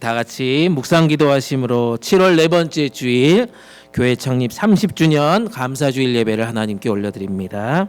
다 같이 묵상 기도하심으로 7월 네 번째 주일 교회 창립 30주년 감사주일 예배를 하나님께 올려드립니다.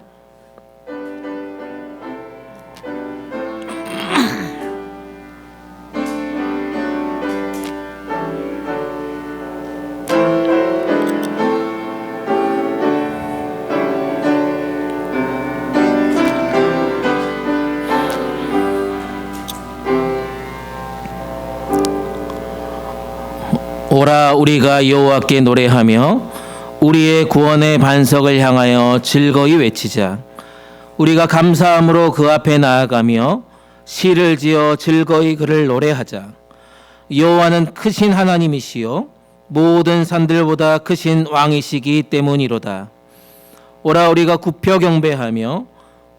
오라 우리가 여호와께 노래하며 우리의 구원의 반석을 향하여 즐거이 외치자. 우리가 감사함으로 그 앞에 나아가며 시를 지어 즐거이 그를 노래하자. 여호와는 크신 하나님이시요 모든 산들보다 크신 왕이시기 때문이로다. 오라 우리가 굽혀 경배하며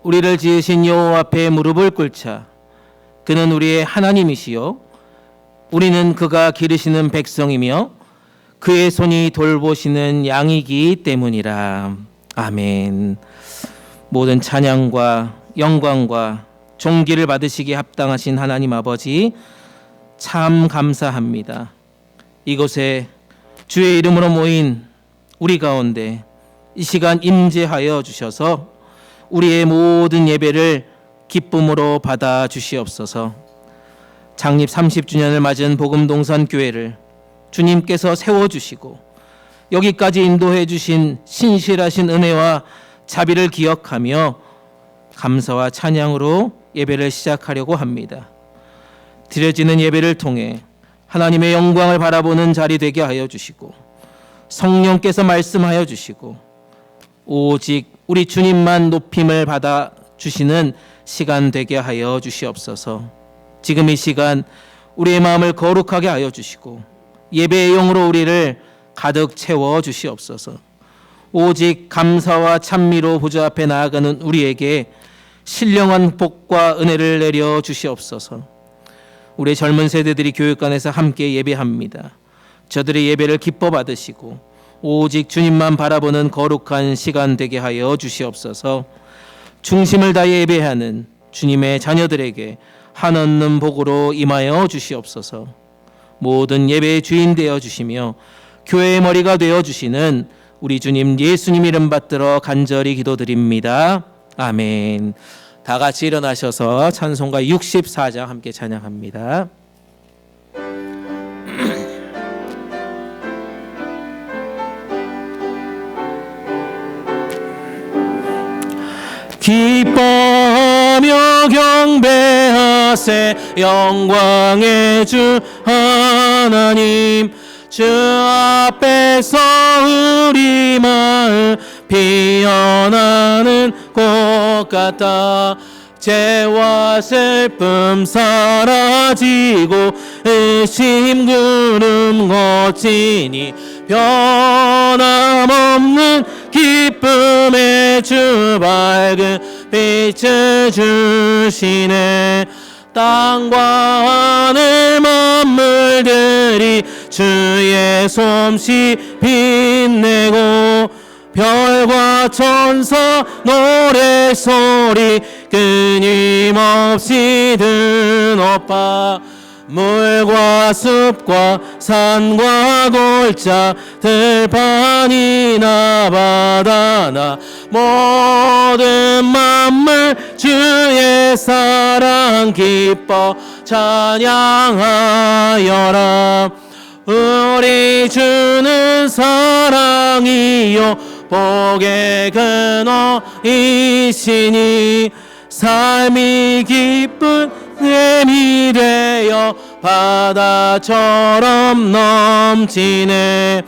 우리를 지으신 여호와 앞에 무릎을 꿇자. 그는 우리의 하나님이시요 우리는 그가 기르시는 백성이며 그의 손이 돌보시는 양이기 때문이라. 아멘. 모든 찬양과 영광과 존귀를 받으시기에 합당하신 하나님 아버지 참 감사합니다. 이곳에 주의 이름으로 모인 우리 가운데 이 시간 임재하여 주셔서 우리의 모든 예배를 기쁨으로 받아 주시옵소서. 창립 30주년을 맞은 복음동산교회를 주님께서 세워주시고 여기까지 인도해 주신 신실하신 은혜와 자비를 기억하며 감사와 찬양으로 예배를 시작하려고 합니다. 드려지는 예배를 통해 하나님의 영광을 바라보는 자리 되게 하여 주시고 성령께서 말씀하여 주시고 오직 우리 주님만 높임을 받아 주시는 시간 되게 하여 주시옵소서. 지금 이 시간 우리의 마음을 거룩하게 하여 주시고 예배의 영으로 우리를 가득 채워 주시옵소서. 오직 감사와 찬미로 보좌 앞에 나아가는 우리에게 신령한 복과 은혜를 내려 주시옵소서. 우리 젊은 세대들이 교육관에서 함께 예배합니다. 저들의 예배를 기뻐 받으시고 오직 주님만 바라보는 거룩한 시간 되게 하여 주시옵소서. 중심을 다해 예배하는 주님의 자녀들에게 한없는 복으로 임하여 주시옵소서. 모든 예배의 주인 되어 주시며 교회의 머리가 되어 주시는 우리 주님 예수님 이름 받들어 간절히 기도드립니다. 아멘. 다 같이 일어나셔서 찬송가 64장 함께 찬양합니다. 기뻐하며 경배하세 영광의 주 하나님. 주 앞에서 우리 마음 피어나는 꽃 같아. 죄와 슬픔 사라지고 의심 구름 걷지니 변함없는 기쁨의 주 밝은 빛을 주시네. 땅과 하늘 만물들이 주의 솜씨 빛내고 별과 천사 노래소리 끊임없이 드높아. 물과 숲과 산과 골짜 들판이나 바다나 모든 만물 주의 사랑 기뻐 찬양하여라. 우리 주는 사랑이요 복의 근원이시니 삶이 기쁜 샘이 되어 바다처럼 넘치네.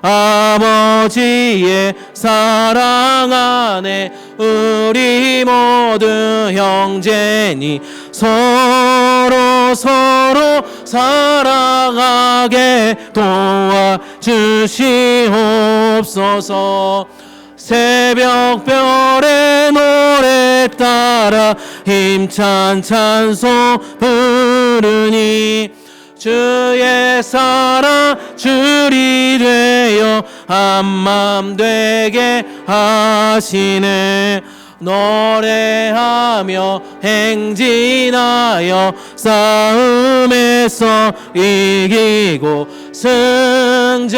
아버지의 사랑 안에 우리 모두 형제니 서로 사랑하게 도와주시옵소서. 새벽별의 노래 따라 힘찬 찬송 부르니 주의 사랑 줄이 되어 한맘 되게 하시네. 노래하며 행진하여 싸움에서 이기고 승전가를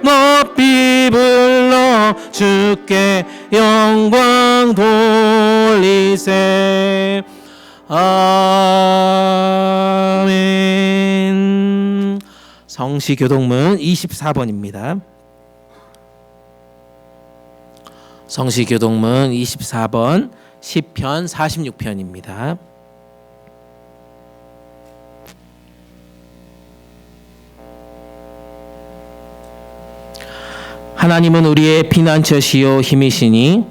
높이 불러 주께 영광 돌리세. 아멘. 성시교동문 24번입니다. 성시교동문 24번 시편 46편입니다. 하나님은 우리의 피난처시요 힘이시니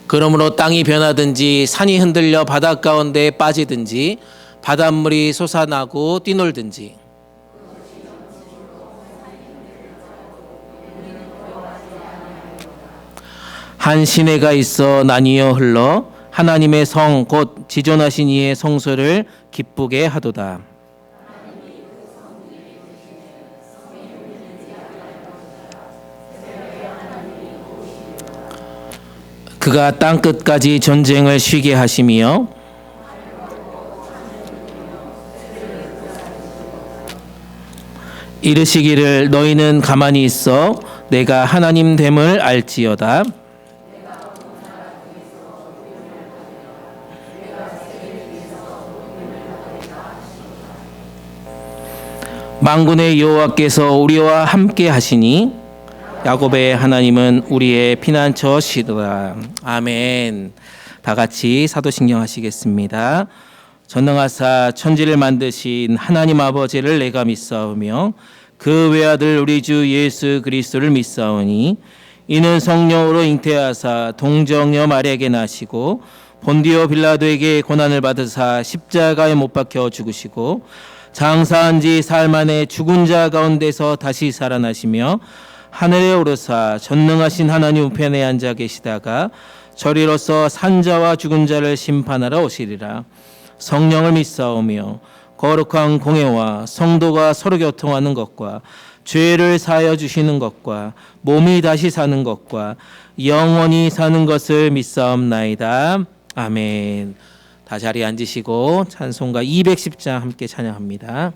그러므로 땅이 변하든지 산이 흔들려 바닷 가운데에 빠지든지 바닷물이 솟아나고 뛰놀든지 한 시내가 있어 나뉘어 흘러 하나님의 성 곧 지존하신 이의 성소를 기쁘게 하도다. 그가 땅 끝까지 전쟁을 쉬게 하시며 이르시기를 너희는 가만히 있어 내가 하나님 됨을 알지어다. 만군의 여호와께서 우리와 함께 하시니 야곱의 하나님은 우리의 피난처시도다. 아멘. 다 같이 사도신경 하시겠습니다. 전능하사 천지를 만드신 하나님 아버지를 내가 믿사오며 그 외아들 우리 주 예수 그리스도를 믿사오니 이는 성령으로 잉태하사 동정녀 마리아에게 나시고 본디오 빌라도에게 고난을 받으사 십자가에 못 박혀 죽으시고 장사한 지 사흘 만에 죽은 자 가운데서 다시 살아나시며 하늘에 오르사 전능하신 하나님 우편에 앉아 계시다가 저리로서 산자와 죽은 자를 심판하러 오시리라. 성령을 믿사오며 거룩한 공회와 성도가 서로 교통하는 것과 죄를 사하여 주시는 것과 몸이 다시 사는 것과 영원히 사는 것을 믿사옵나이다. 아멘. 다 자리에 앉으시고 찬송가 210장 함께 찬양합니다.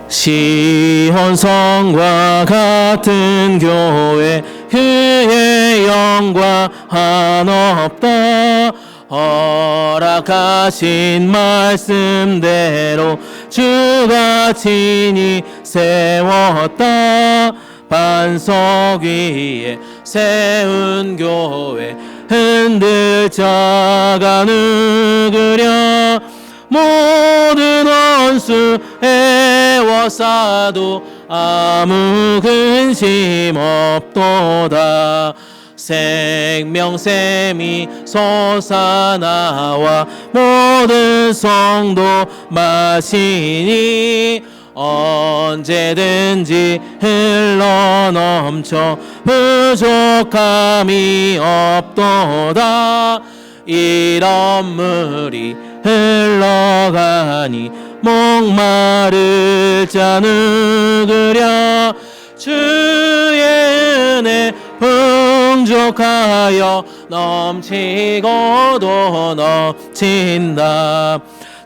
시온 성과 같은 교회 그의 영광 한없다. 허락하신 말씀대로 주가 친히 세웠다. 반석 위에 세운 교회 흔들 자가 누구랴. 모든 원수 애워싸도 아무 근심 없도다. 생명샘이 솟아나와 모든 성도 마시니 언제든지 흘러넘쳐 부족함이 없도다. 이런 물이 흘러가니 목마를 자 누구랴. 주의 은혜 풍족하여 넘치고도 넘친다.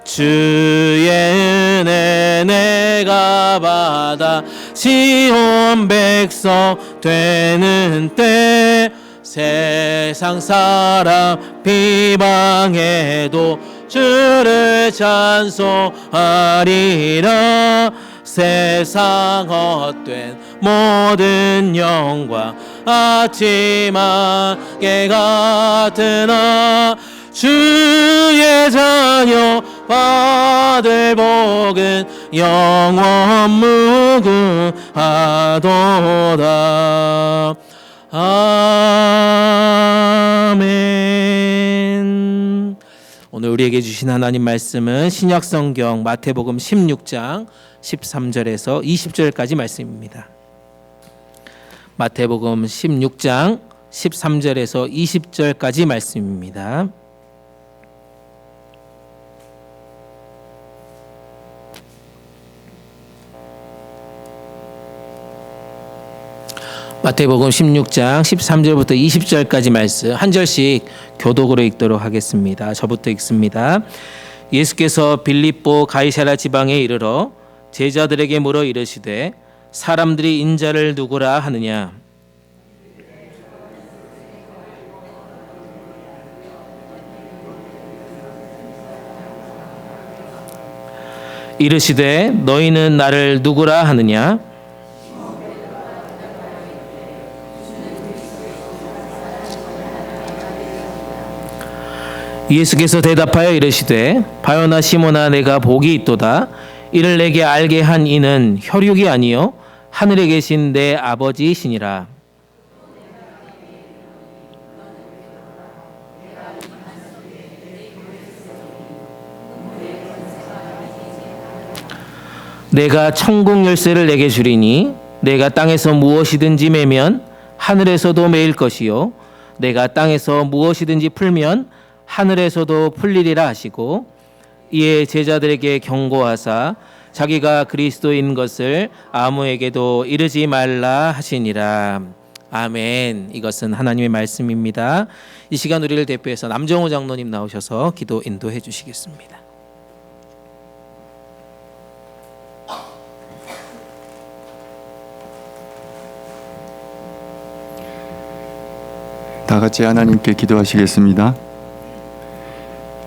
주의 은혜 내가 받아 시온 백성 되는 때 세상 사람 비방해도 주를 찬송하리라. 세상 헛된 모든 영광 아침 안개 같으나 주의 자녀 받을 복은 영원 무궁하도다. 아멘. 오늘 우리에게 주신 하나님 말씀은 신약성경 마태복음 16장 13절에서 20절까지 말씀입니다. 마태복음 16장 13절에서 20절까지 말씀입니다. 마태복음 16장 13절부터 20절까지 말씀 한 절씩 교독으로 읽도록 하겠습니다. 저부터 읽습니다. 예수께서 빌립보 가이사랴 지방에 이르러 제자들에게 물어 이르시되 사람들이 인자를 누구라 하느냐? 이르시되 너희는 나를 누구라 하느냐? 예수께서 대답하여 이르시되 바요나 시몬아 내가 복이 있도다. 이를 내게 알게 한 이는 혈육이 아니요 하늘에 계신 내 아버지이시니라. 내가 천국 열쇠를 내게 주리니 내가 땅에서 무엇이든지 매면 하늘에서도 매일 것이요 내가 땅에서 무엇이든지 풀면 하늘에서도 풀리리라 하시고 이에 제자들에게 경고하사 자기가 그리스도인 것을 아무에게도 이르지 말라 하시니라. 아멘. 이것은 하나님의 말씀입니다. 이 시간 우리를 대표해서 남정호 장로님 나오셔서 기도 인도해 주시겠습니다. 다 같이 하나님께 기도하시겠습니다.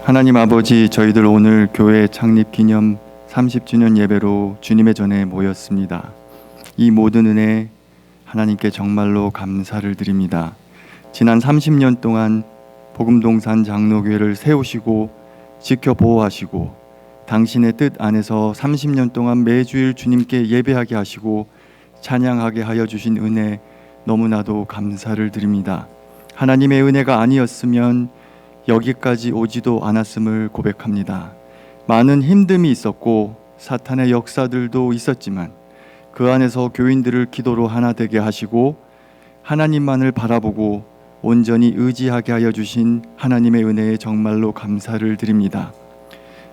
하나님 아버지, 저희들 오늘 교회 창립 기념 30주년 예배로 주님의 전에 모였습니다. 이 모든 은혜 하나님께 정말로 감사를 드립니다. 지난 30년 동안 복음동산 장로교회를 세우시고 지켜 보호하시고 당신의 뜻 안에서 30년 동안 매주일 주님께 예배하게 하시고 찬양하게 하여 주신 은혜 너무나도 감사를 드립니다. 하나님의 은혜가 아니었으면 여기까지 오지도 않았음을 고백합니다. 많은 힘듦이 있었고 사탄의 역사들도 있었지만 그 안에서 교인들을 기도로 하나 되게 하시고 하나님만을 바라보고 온전히 의지하게 하여 주신 하나님의 은혜에 정말로 감사를 드립니다.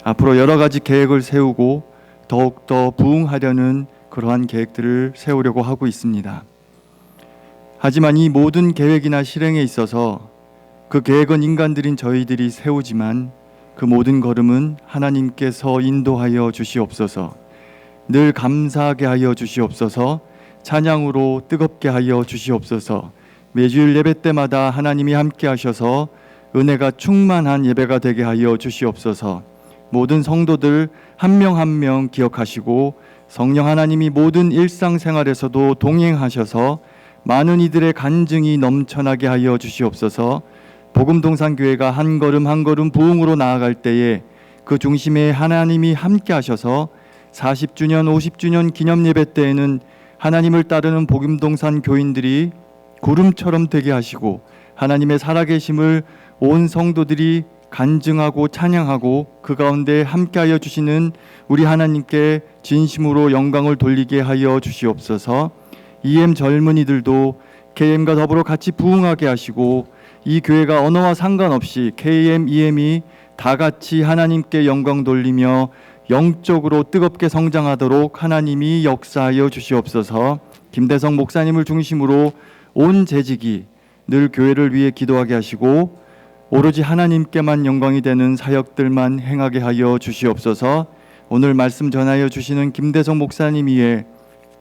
앞으로 여러 가지 계획을 세우고 더욱더 부응하려는 그러한 계획들을 세우려고 하고 있습니다. 하지만 이 모든 계획이나 실행에 있어서 그 계획은 인간들인 저희들이 세우지만 그 모든 걸음은 하나님께서 인도하여 주시옵소서. 늘 감사하게 하여 주시옵소서. 찬양으로 뜨겁게 하여 주시옵소서. 매주일 예배 때마다 하나님이 함께 하셔서 은혜가 충만한 예배가 되게 하여 주시옵소서. 모든 성도들 한 명 한 명 기억하시고 성령 하나님이 모든 일상생활에서도 동행하셔서 많은 이들의 간증이 넘쳐나게 하여 주시옵소서. 복음동산교회가 한 걸음 한 걸음 부흥으로 나아갈 때에 그 중심에 하나님이 함께 하셔서 40주년 50주년 기념예배 때에는 하나님을 따르는 복음동산 교인들이 구름처럼 되게 하시고 하나님의 살아계심을 온 성도들이 간증하고 찬양하고 그 가운데 함께하여 주시는 우리 하나님께 진심으로 영광을 돌리게 하여 주시옵소서. EM 젊은이들도 KM과 더불어 같이 부흥하게 하시고 이 교회가 언어와 상관없이 KM, EM이 다 같이 하나님께 영광 돌리며 영적으로 뜨겁게 성장하도록 하나님이 역사하여 주시옵소서. 김대성 목사님을 중심으로 온 재직이 늘 교회를 위해 기도하게 하시고 오로지 하나님께만 영광이 되는 사역들만 행하게 하여 주시옵소서. 오늘 말씀 전하여 주시는 김대성 목사님 위에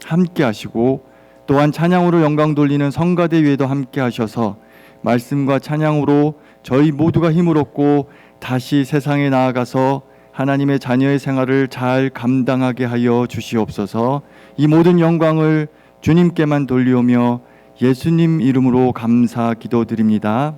함께 하시고 또한 찬양으로 영광 돌리는 성가대 위에도 함께 하셔서 말씀과 찬양으로 저희 모두가 힘을 얻고 다시 세상에 나아가서 하나님의 자녀의 생활을 잘 감당하게 하여 주시옵소서. 이 모든 영광을 주님께만 돌리오며 예수님 이름으로 감사 기도드립니다.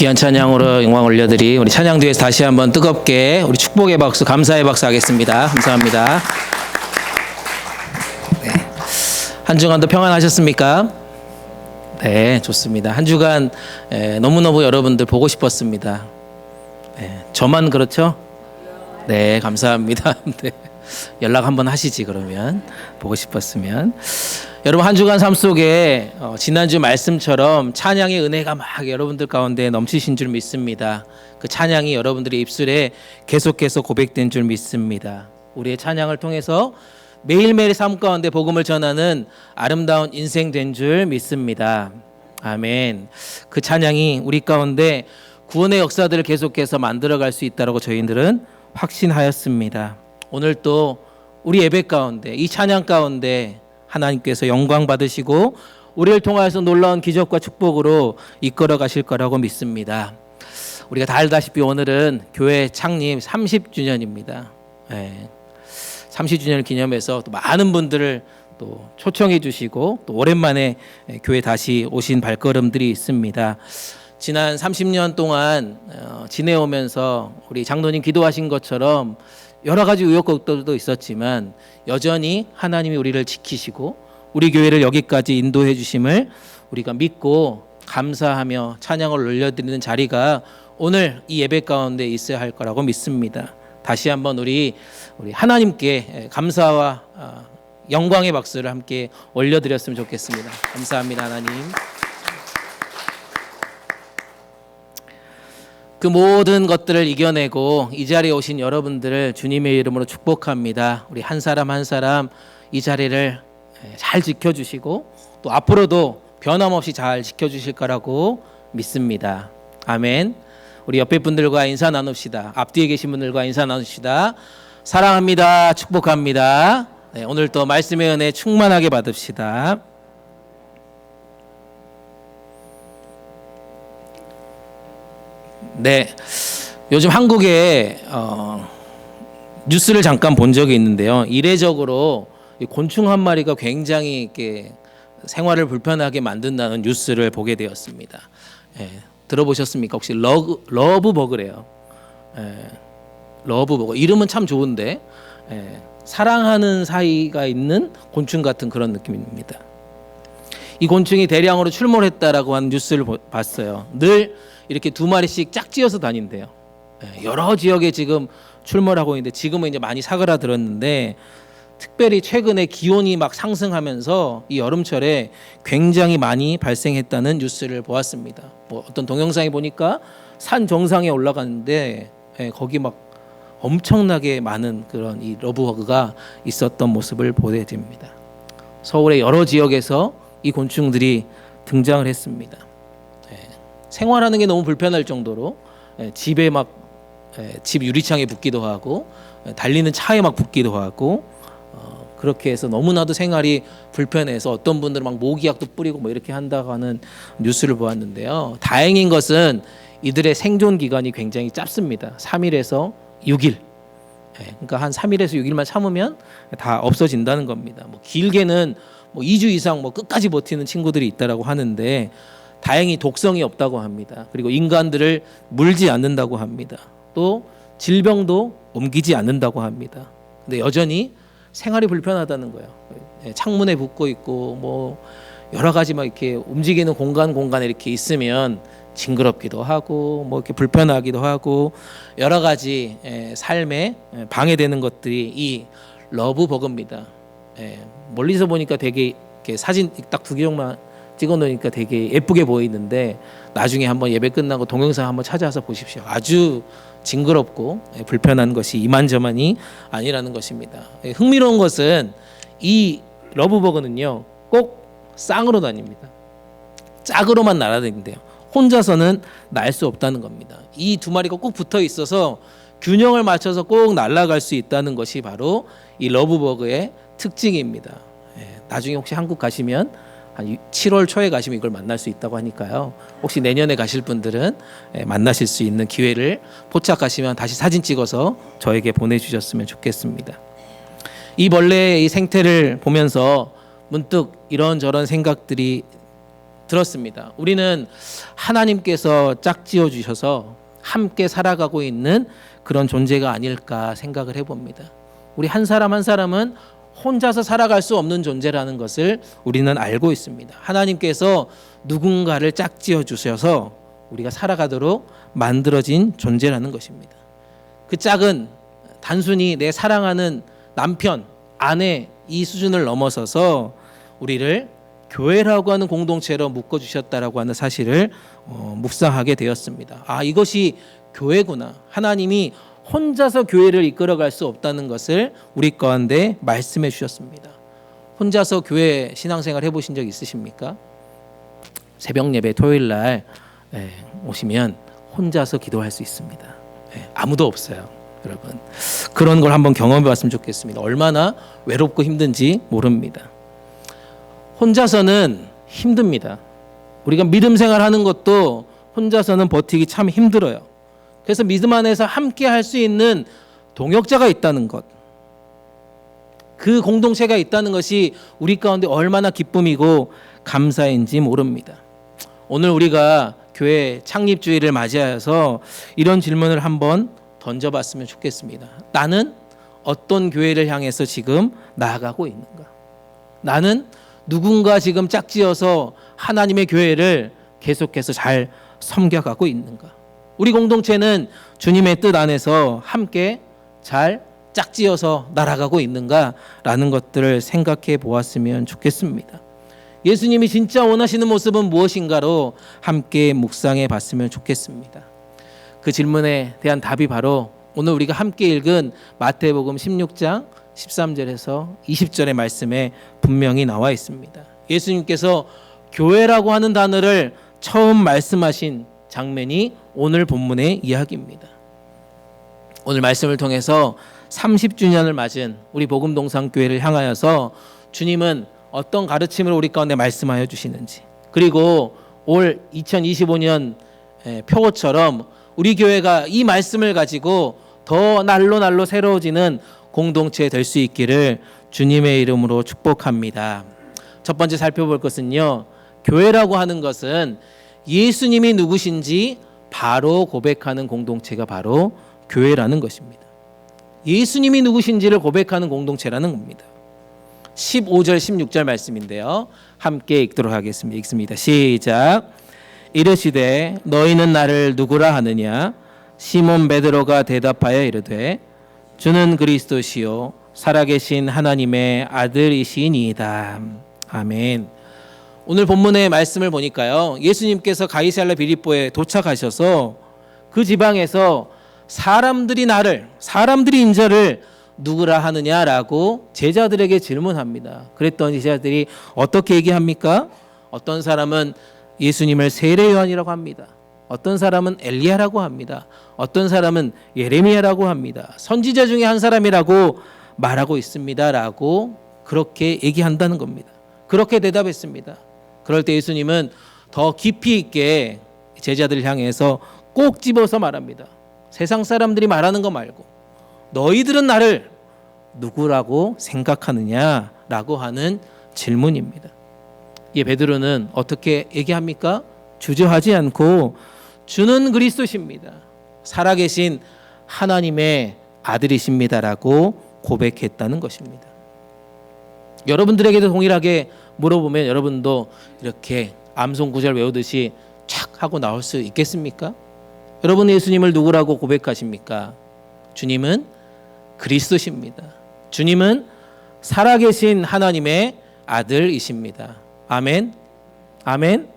귀한 찬양으로 영광 올려드리 우리 찬양 뒤에서 다시 한번 뜨겁게 우리 축복의 박수, 감사의 박수 하겠습니다. 감사합니다. 네. 한 주간도 평안하셨습니까? 네, 좋습니다. 한 주간 너무너무 여러분들 보고 싶었습니다. 네, 저만 그렇죠? 네, 감사합니다. 네. 연락 한번 하시지 그러면 보고 싶었으면. 여러분 한 주간 삶 속에 지난주 말씀처럼 찬양의 은혜가 막 여러분들 가운데 넘치신 줄 믿습니다. 그 찬양이 여러분들의 입술에 계속해서 고백된 줄 믿습니다. 우리의 찬양을 통해서 매일매일 삶 가운데 복음을 전하는 아름다운 인생 된 줄 믿습니다. 아멘. 그 찬양이 우리 가운데 구원의 역사들을 계속해서 만들어갈 수 있다고 저희들은 확신하였습니다. 오늘 또 우리 예배 가운데 이 찬양 가운데 하나님께서 영광 받으시고 우리를 통하여서 놀라운 기적과 축복으로 이끌어 가실 거라고 믿습니다. 우리가 다 알다시피 오늘은 교회 창립 30주년입니다. 네. 30주년을 기념해서 또 많은 분들을 또 초청해 주시고 또 오랜만에 교회 다시 오신 발걸음들이 있습니다. 지난 30년 동안 지내오면서 우리 장로님 기도하신 것처럼 여러 가지 우여곡절도 있었지만 여전히 하나님이 우리를 지키시고 우리 교회를 여기까지 인도해 주심을 우리가 믿고 감사하며 찬양을 올려드리는 자리가 오늘 이 예배 가운데 있어야 할 거라고 믿습니다. 다시 한번 우리 하나님께 감사와 영광의 박수를 함께 올려드렸으면 좋겠습니다. 감사합니다, 하나님. 그 모든 것들을 이겨내고 이 자리에 오신 여러분들을 주님의 이름으로 축복합니다. 우리 한 사람 한 사람 이 자리를 잘 지켜주시고 또 앞으로도 변함없이 잘 지켜주실 거라고 믿습니다. 아멘. 우리 옆에 분들과 인사 나눕시다. 앞뒤에 계신 분들과 인사 나눕시다. 사랑합니다. 축복합니다. 네, 오늘 또 말씀의 은혜 충만하게 받읍시다. 네, 요즘 한국에 뉴스를 잠깐 본 적이 있는데요. 이례적으로 곤충 한 마리가 굉장히 이렇게 생활을 불편하게 만든다는 뉴스를 보게 되었습니다. 들어보셨습니까? 혹시 러브버그래요. 러브버그 이름은 참 좋은데 사랑하는 사이가 있는 곤충 같은 그런 느낌입니다. 이 곤충이 대량으로 출몰했다라고 하는 뉴스를 봤어요. 늘 이렇게 두 마리씩 짝지어서 다닌대요. 여러 지역에 지금 출몰하고 있는데 지금은 이제 많이 사그라들었는데 특별히 최근에 기온이 막 상승하면서 이 여름철에 굉장히 많이 발생했다는 뉴스를 보았습니다. 뭐 어떤 동영상에 보니까 산 정상에 올라갔는데 거기 막 엄청나게 많은 그런 이 러브버그가 있었던 모습을 보게 됩니다. 서울의 여러 지역에서 이 곤충들이 등장을 했습니다. 생활하는 게 너무 불편할 정도로 집에 막 집 유리창에 붙기도 하고 달리는 차에 막 붙기도 하고 그렇게 해서 너무나도 생활이 불편해서 어떤 분들은 막 모기약도 뿌리고 뭐 이렇게 한다고 하는 뉴스를 보았는데요. 다행인 것은 이들의 생존 기간이 굉장히 짧습니다. 3일에서 6일. 그러니까 한 3일에서 6일만 참으면 다 없어진다는 겁니다. 뭐 길게는 뭐 2주 이상 뭐 끝까지 버티는 친구들이 있다라고 하는데 다행히 독성이 없다고 합니다. 그리고 인간들을 물지 않는다고 합니다. 또 질병도 옮기지 않는다고 합니다. 근데 여전히 생활이 불편하다는 거예요. 창문에 붙고 있고 뭐 여러 가지 막 이렇게 움직이는 공간에 이렇게 있으면 징그럽기도 하고 뭐 이렇게 불편하기도 하고 여러 가지 삶에 방해되는 것들이 이 러브버그입니다. 멀리서 보니까 되게 이렇게 사진 딱 두 개만 찍어 놓으니까 되게 예쁘게 보이는데 나중에 한번 예배 끝나고 동영상 한번 찾아서 보십시오. 아주 징그럽고 불편한 것이 이만저만이 아니라는 것입니다. 흥미로운 것은 이 러브버그는요 꼭 쌍으로 다닙니다. 짝으로만 날아다닌대요. 혼자서는 날 수 없다는 겁니다. 이 두 마리가 꼭 붙어 있어서 균형을 맞춰서 꼭 날아갈 수 있다는 것이 바로 이 러브버그의 특징입니다. 나중에 혹시 한국 가시면 한 7월 초에 가시면 이걸 만날 수 있다고 하니까요. 혹시 내년에 가실 분들은 만나실 수 있는 기회를 포착하시면 다시 사진 찍어서 저에게 보내주셨으면 좋겠습니다. 이 벌레의 이 생태를 보면서 문득 이런저런 생각들이 들었습니다. 우리는 하나님께서 짝지어 주셔서 함께 살아가고 있는 그런 존재가 아닐까 생각을 해봅니다. 우리 한 사람 한 사람은 혼자서 살아갈 수 없는 존재라는 것을 우리는 알고 있습니다. 하나님께서 누군가를 짝지어 주셔서 우리가 살아가도록 만들어진 존재라는 것입니다. 그 짝은 단순히 내 사랑하는 남편, 아내 이 수준을 넘어서서 우리를 교회라고 하는 공동체로 묶어주셨다라고 하는 사실을 묵상하게 되었습니다. 아, 이것이 교회구나. 하나님이 혼자서 교회를 이끌어갈 수 없다는 것을 우리 가운데 말씀해 주셨습니다. 혼자서 교회 신앙생활 해보신 적 있으십니까? 새벽 예배 토요일 날 오시면 혼자서 기도할 수 있습니다. 아무도 없어요. 여러분 그런 걸 한번 경험해 봤으면 좋겠습니다. 얼마나 외롭고 힘든지 모릅니다. 혼자서는 힘듭니다. 우리가 믿음 생활하는 것도 혼자서는 버티기 참 힘들어요. 그래서 믿음 안에서 함께 할 수 있는 동역자가 있다는 것, 그 공동체가 있다는 것이 우리 가운데 얼마나 기쁨이고 감사인지 모릅니다. 오늘 우리가 교회 창립주일을 맞이하여서 이런 질문을 한번 던져봤으면 좋겠습니다. 나는 어떤 교회를 향해서 지금 나아가고 있는가? 나는 누군가 지금 짝지어서 하나님의 교회를 계속해서 잘 섬겨가고 있는가? 우리 공동체는 주님의 뜻 안에서 함께 잘 짝지어서 날아가고 있는가라는 것들을 생각해 보았으면 좋겠습니다. 예수님이 진짜 원하시는 모습은 무엇인가로 함께 묵상해 봤으면 좋겠습니다. 그 질문에 대한 답이 바로 오늘 우리가 함께 읽은 마태복음 16장 13절에서 20절의 말씀에 분명히 나와 있습니다. 예수님께서 교회라고 하는 단어를 처음 말씀하신 장면이 오늘 본문의 이야기입니다. 오늘 말씀을 통해서 30주년을 맞은 우리 복음동산교회를 향하여서 주님은 어떤 가르침을 우리 가운데 말씀하여 주시는지, 그리고 올 2025년 표어처럼 우리 교회가 이 말씀을 가지고 더 날로 새로워지는 공동체 될 수 있기를 주님의 이름으로 축복합니다. 첫 번째 살펴볼 것은요, 교회라고 하는 것은 예수님이 누구신지 바로 고백하는 공동체가 바로 교회라는 것입니다. 예수님이 누구신지를 고백하는 공동체라는 겁니다. 15절 16절 말씀인데요, 함께 읽도록 하겠습니다. 읽습니다. 시작. 이르시되 너희는 나를 누구라 하느냐? 시몬 베드로가 대답하여 이르되 주는 그리스도시요 살아계신 하나님의 아들이시니이다. 아멘. 오늘 본문의 말씀을 보니까요, 예수님께서 가이사랴 빌립보에 도착하셔서 그 지방에서 사람들이 인자를 누구라 하느냐라고 제자들에게 질문합니다. 그랬더니 제자들이 어떻게 얘기합니까? 어떤 사람은 예수님을 세례 요한이라고 합니다. 어떤 사람은 엘리야라고 합니다. 어떤 사람은 예레미야라고 합니다. 선지자 중에 한 사람이라고 말하고 있습니다라고 그렇게 얘기한다는 겁니다. 그렇게 대답했습니다. 그럴 때 예수님은 더 깊이 있게 제자들을 향해서 꼭 집어서 말합니다. 세상 사람들이 말하는 거 말고 너희들은 나를 누구라고 생각하느냐라고 하는 질문입니다. 이 베드로는 어떻게 얘기합니까? 주저하지 않고 주는 그리스도십니다. 살아계신 하나님의 아들이십니다라고 고백했다는 것입니다. 여러분들에게도 동일하게 물어보면 여러분도 이렇게 암송 구절 외우듯이 착 하고 나올 수 있겠습니까? 여러분 예수님을 누구라고 고백하십니까? 주님은 그리스도십니다. 주님은 살아계신 하나님의 아들이십니다. 아멘. 아멘.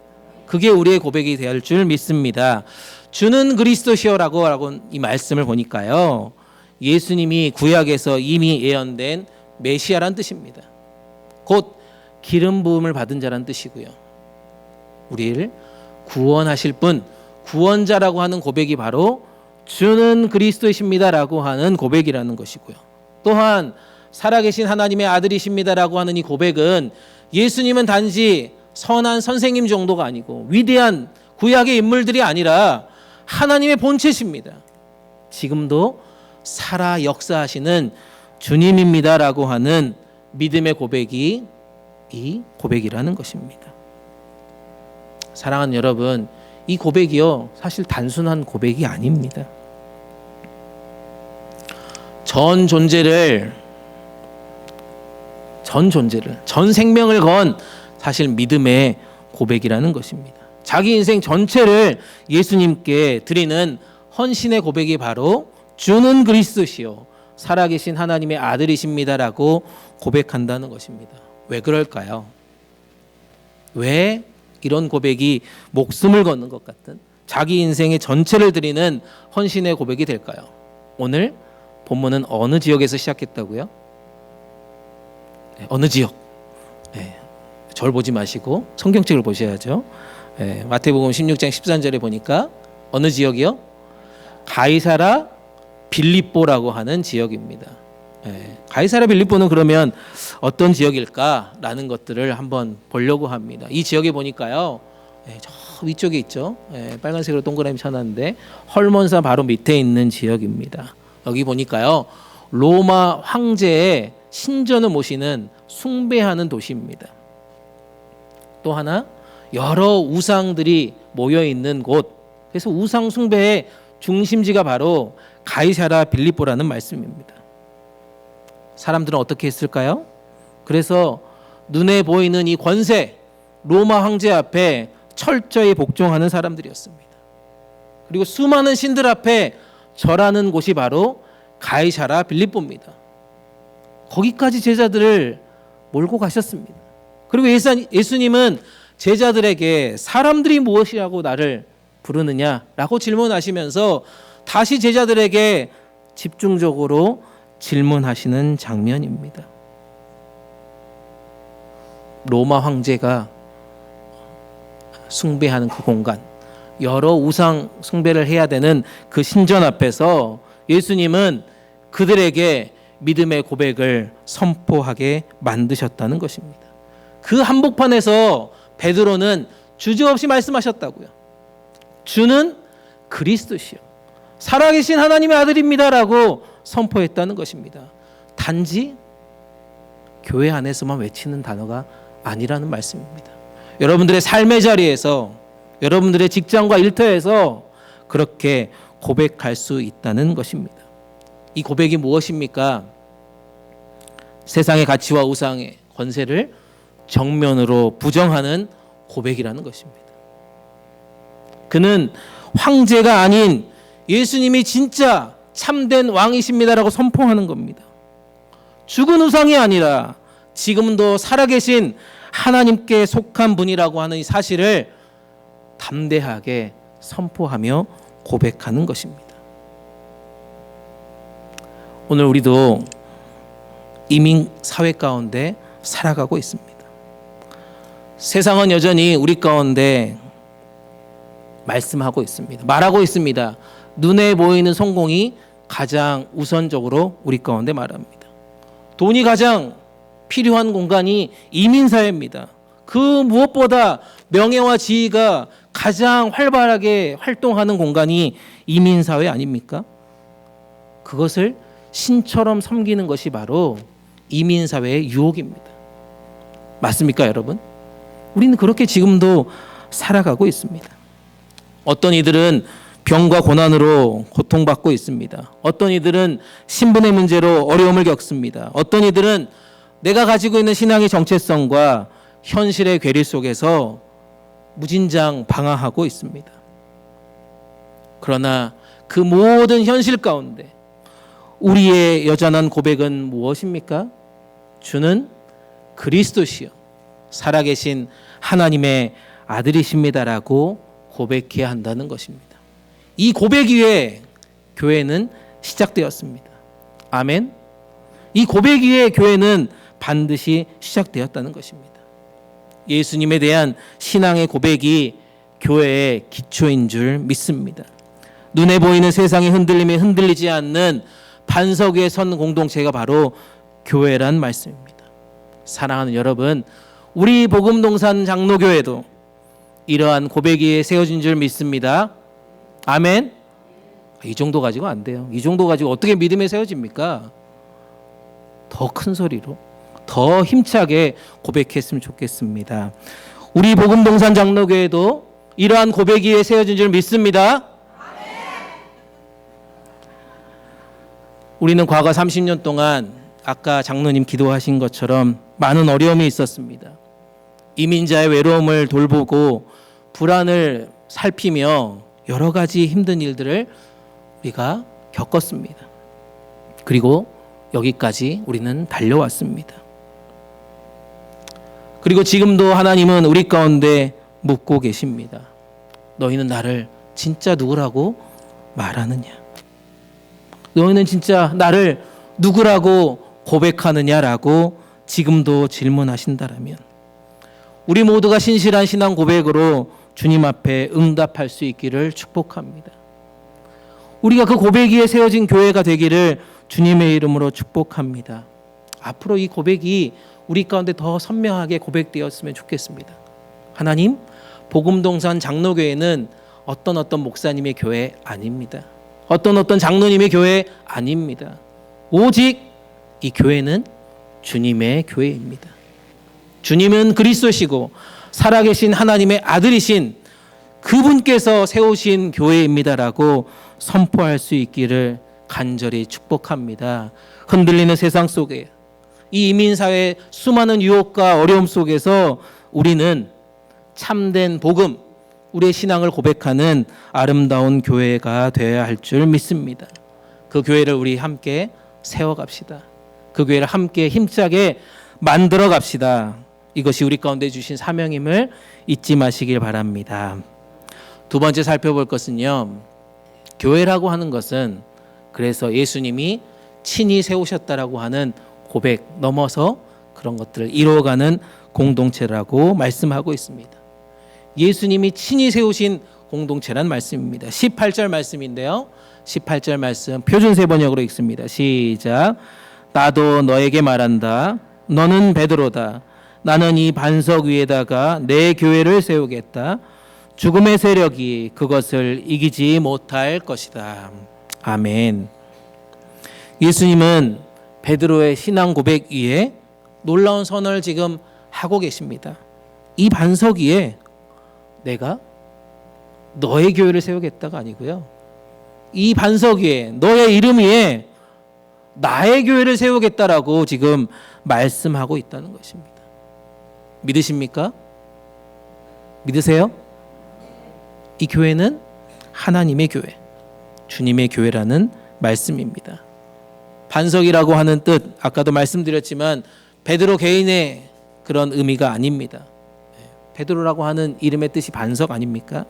그게 우리의 고백이 될 줄 믿습니다. 주는 그리스도시오라고 이 말씀을 보니까요, 예수님이 구약에서 이미 예언된 메시아란 뜻입니다. 곧 기름 부음을 받은 자란 뜻이고요, 우리를 구원하실 분, 구원자라고 하는 고백이 바로 주는 그리스도이십니다라고 하는 고백이라는 것이고요, 또한 살아계신 하나님의 아들이십니다라고 하는 이 고백은 예수님은 단지 선한 선생님 정도가 아니고 위대한 구약의 인물들이 아니라 하나님의 본체십니다. 지금도 살아 역사하시는 주님입니다라고 하는 믿음의 고백이 이 고백이라는 것입니다. 사랑하는 여러분, 이 고백이요, 사실 단순한 고백이 아닙니다. 전 생명을 건 사실 믿음의 고백이라는 것입니다. 자기 인생 전체를 예수님께 드리는 헌신의 고백이 바로 주는 그리스도시요 살아계신 하나님의 아들이십니다라고 고백한다는 것입니다. 왜 그럴까요? 왜 이런 고백이 목숨을 거는 것 같은 자기 인생의 전체를 드리는 헌신의 고백이 될까요? 오늘 본문은 어느 지역에서 시작했다고요? 어느 지역? 저를 보지 마시고 성경책을 보셔야죠. 마태복음 16장 13절에 보니까 어느 지역이요? 가이사라 빌립보라고 하는 지역입니다. 가이사라 빌립보는 그러면 어떤 지역일까라는 것들을 한번 보려고 합니다. 이 지역에 보니까요, 저 위쪽에 있죠. 빨간색으로 동그라미 쳐놨는데 헐몬산 바로 밑에 있는 지역입니다. 여기 보니까요, 로마 황제의 신전을 모시는 숭배하는 도시입니다. 또 하나 여러 우상들이 모여 있는 곳. 그래서 우상 숭배의 중심지가 바로 가이사라 빌립보라는 말씀입니다. 사람들은 어떻게 했을까요? 그래서 눈에 보이는 이 권세, 로마 황제 앞에 철저히 복종하는 사람들이었습니다. 그리고 수많은 신들 앞에 절하는 곳이 바로 가이사라 빌립보입니다. 거기까지 제자들을 몰고 가셨습니다. 그리고 예수님은 제자들에게 사람들이 무엇이라고 나를 부르느냐라고 질문하시면서 다시 제자들에게 집중적으로 질문하시는 장면입니다. 로마 황제가 숭배하는 그 공간, 여러 우상 숭배를 해야 되는 그 신전 앞에서 예수님은 그들에게 믿음의 고백을 선포하게 만드셨다는 것입니다. 그 한복판에서 베드로는 주저없이 말씀하셨다고요. 주는 그리스도시요 살아계신 하나님의 아들입니다라고 선포했다는 것입니다. 단지 교회 안에서만 외치는 단어가 아니라는 말씀입니다. 여러분들의 삶의 자리에서, 여러분들의 직장과 일터에서 그렇게 고백할 수 있다는 것입니다. 이 고백이 무엇입니까? 세상의 가치와 우상의 권세를 정면으로 부정하는 고백이라는 것입니다. 그는 황제가 아닌 예수님이 진짜 참된 왕이십니다라고 선포하는 겁니다. 죽은 우상이 아니라 지금도 살아계신 하나님께 속한 분이라고 하는 이 사실을 담대하게 선포하며 고백하는 것입니다. 오늘 우리도 이민 사회 가운데 살아가고 있습니다. 세상은 여전히 우리 가운데 말씀하고 있습니다. 말하고 있습니다. 눈에 보이는 성공이 가장 우선적으로 우리 가운데 말합니다. 돈이 가장 필요한 공간이 이민사회입니다. 그 무엇보다 명예와 지위가 가장 활발하게 활동하는 공간이 이민사회 아닙니까? 그것을 신처럼 섬기는 것이 바로 이민사회의 유혹입니다. 맞습니까, 여러분? 우리는 그렇게 지금도 살아가고 있습니다. 어떤 이들은 병과 고난으로 고통받고 있습니다. 어떤 이들은 신분의 문제로 어려움을 겪습니다. 어떤 이들은 내가 가지고 있는 신앙의 정체성과 현실의 괴리 속에서 무진장 방황하고 있습니다. 그러나 그 모든 현실 가운데 우리의 여전한 고백은 무엇입니까? 주는 그리스도시요 살아계신 하나님의 아들이십니다라고 고백해야 한다는 것입니다. 이 고백 위에 교회는 시작되었습니다. 아멘. 이 고백 위에 교회는 반드시 시작되었다는 것입니다. 예수님에 대한 신앙의 고백이 교회의 기초인 줄 믿습니다. 눈에 보이는 세상의 흔들림에 흔들리지 않는 반석 위에 선 공동체가 바로 교회란 말씀입니다. 사랑하는 여러분, 우리 복음동산 장로교회도 이러한 고백 위에 세워진 줄 믿습니다. 아멘. 이 정도 가지고 안 돼요. 이 정도 가지고 어떻게 믿음에 세워집니까? 더 큰 소리로, 더 힘차게 고백했으면 좋겠습니다. 우리 복음동산 장로교회도 이러한 고백 위에 세워진 줄 믿습니다. 우리는 과거 30년 동안 아까 장로님 기도하신 것처럼 많은 어려움이 있었습니다. 이민자의 외로움을 돌보고 불안을 살피며 여러 가지 힘든 일들을 우리가 겪었습니다. 그리고 여기까지 우리는 달려왔습니다. 그리고 지금도 하나님은 우리 가운데 묻고 계십니다. 너희는 나를 진짜 누구라고 말하느냐? 너희는 진짜 나를 누구라고 고백하느냐라고 지금도 질문하신다라면 우리 모두가 신실한 신앙 고백으로 주님 앞에 응답할 수 있기를 축복합니다. 우리가 그 고백 위에 세워진 교회가 되기를 주님의 이름으로 축복합니다. 앞으로 이 고백이 우리 가운데 더 선명하게 고백되었으면 좋겠습니다. 하나님, 복음동산 장로교회는 어떤 목사님의 교회 아닙니다. 어떤 장로님의 교회 아닙니다. 오직 이 교회는 주님의 교회입니다. 주님은 그리스도시고 살아계신 하나님의 아들이신 그분께서 세우신 교회입니다라고 선포할 수 있기를 간절히 축복합니다. 흔들리는 세상 속에 이 이민사회의 수많은 유혹과 어려움 속에서 우리는 참된 복음, 우리의 신앙을 고백하는 아름다운 교회가 되어야 할 줄 믿습니다. 그 교회를 우리 함께 세워갑시다. 그 교회를 함께 힘차게 만들어 갑시다. 이것이 우리 가운데 주신 사명임을 잊지 마시길 바랍니다. 두 번째 살펴볼 것은요, 교회라고 하는 것은 그래서 예수님이 친히 세우셨다라고 하는 고백 넘어서 그런 것들을 이루어가는 공동체라고 말씀하고 있습니다. 예수님이 친히 세우신 공동체란 말씀입니다. 18절 말씀인데요. 18절 말씀 표준세 번역으로 읽습니다. 시작. 나도 너에게 말한다. 너는 베드로다. 나는 이 반석 위에다가 내 교회를 세우겠다. 죽음의 세력이 그것을 이기지 못할 것이다. 아멘. 예수님은 베드로의 신앙 고백 위에 놀라운 선언을 지금 하고 계십니다. 이 반석 위에 내가 너의 교회를 세우겠다가 아니고요. 이 반석 위에 너의 이름 위에 나의 교회를 세우겠다라고 지금 말씀하고 있다는 것입니다. 믿으십니까? 믿으세요? 이 교회는 하나님의 교회, 주님의 교회라는 말씀입니다. 반석이라고 하는 뜻, 아까도 말씀드렸지만 베드로 개인의 그런 의미가 아닙니다. 베드로라고 하는 이름의 뜻이 반석 아닙니까?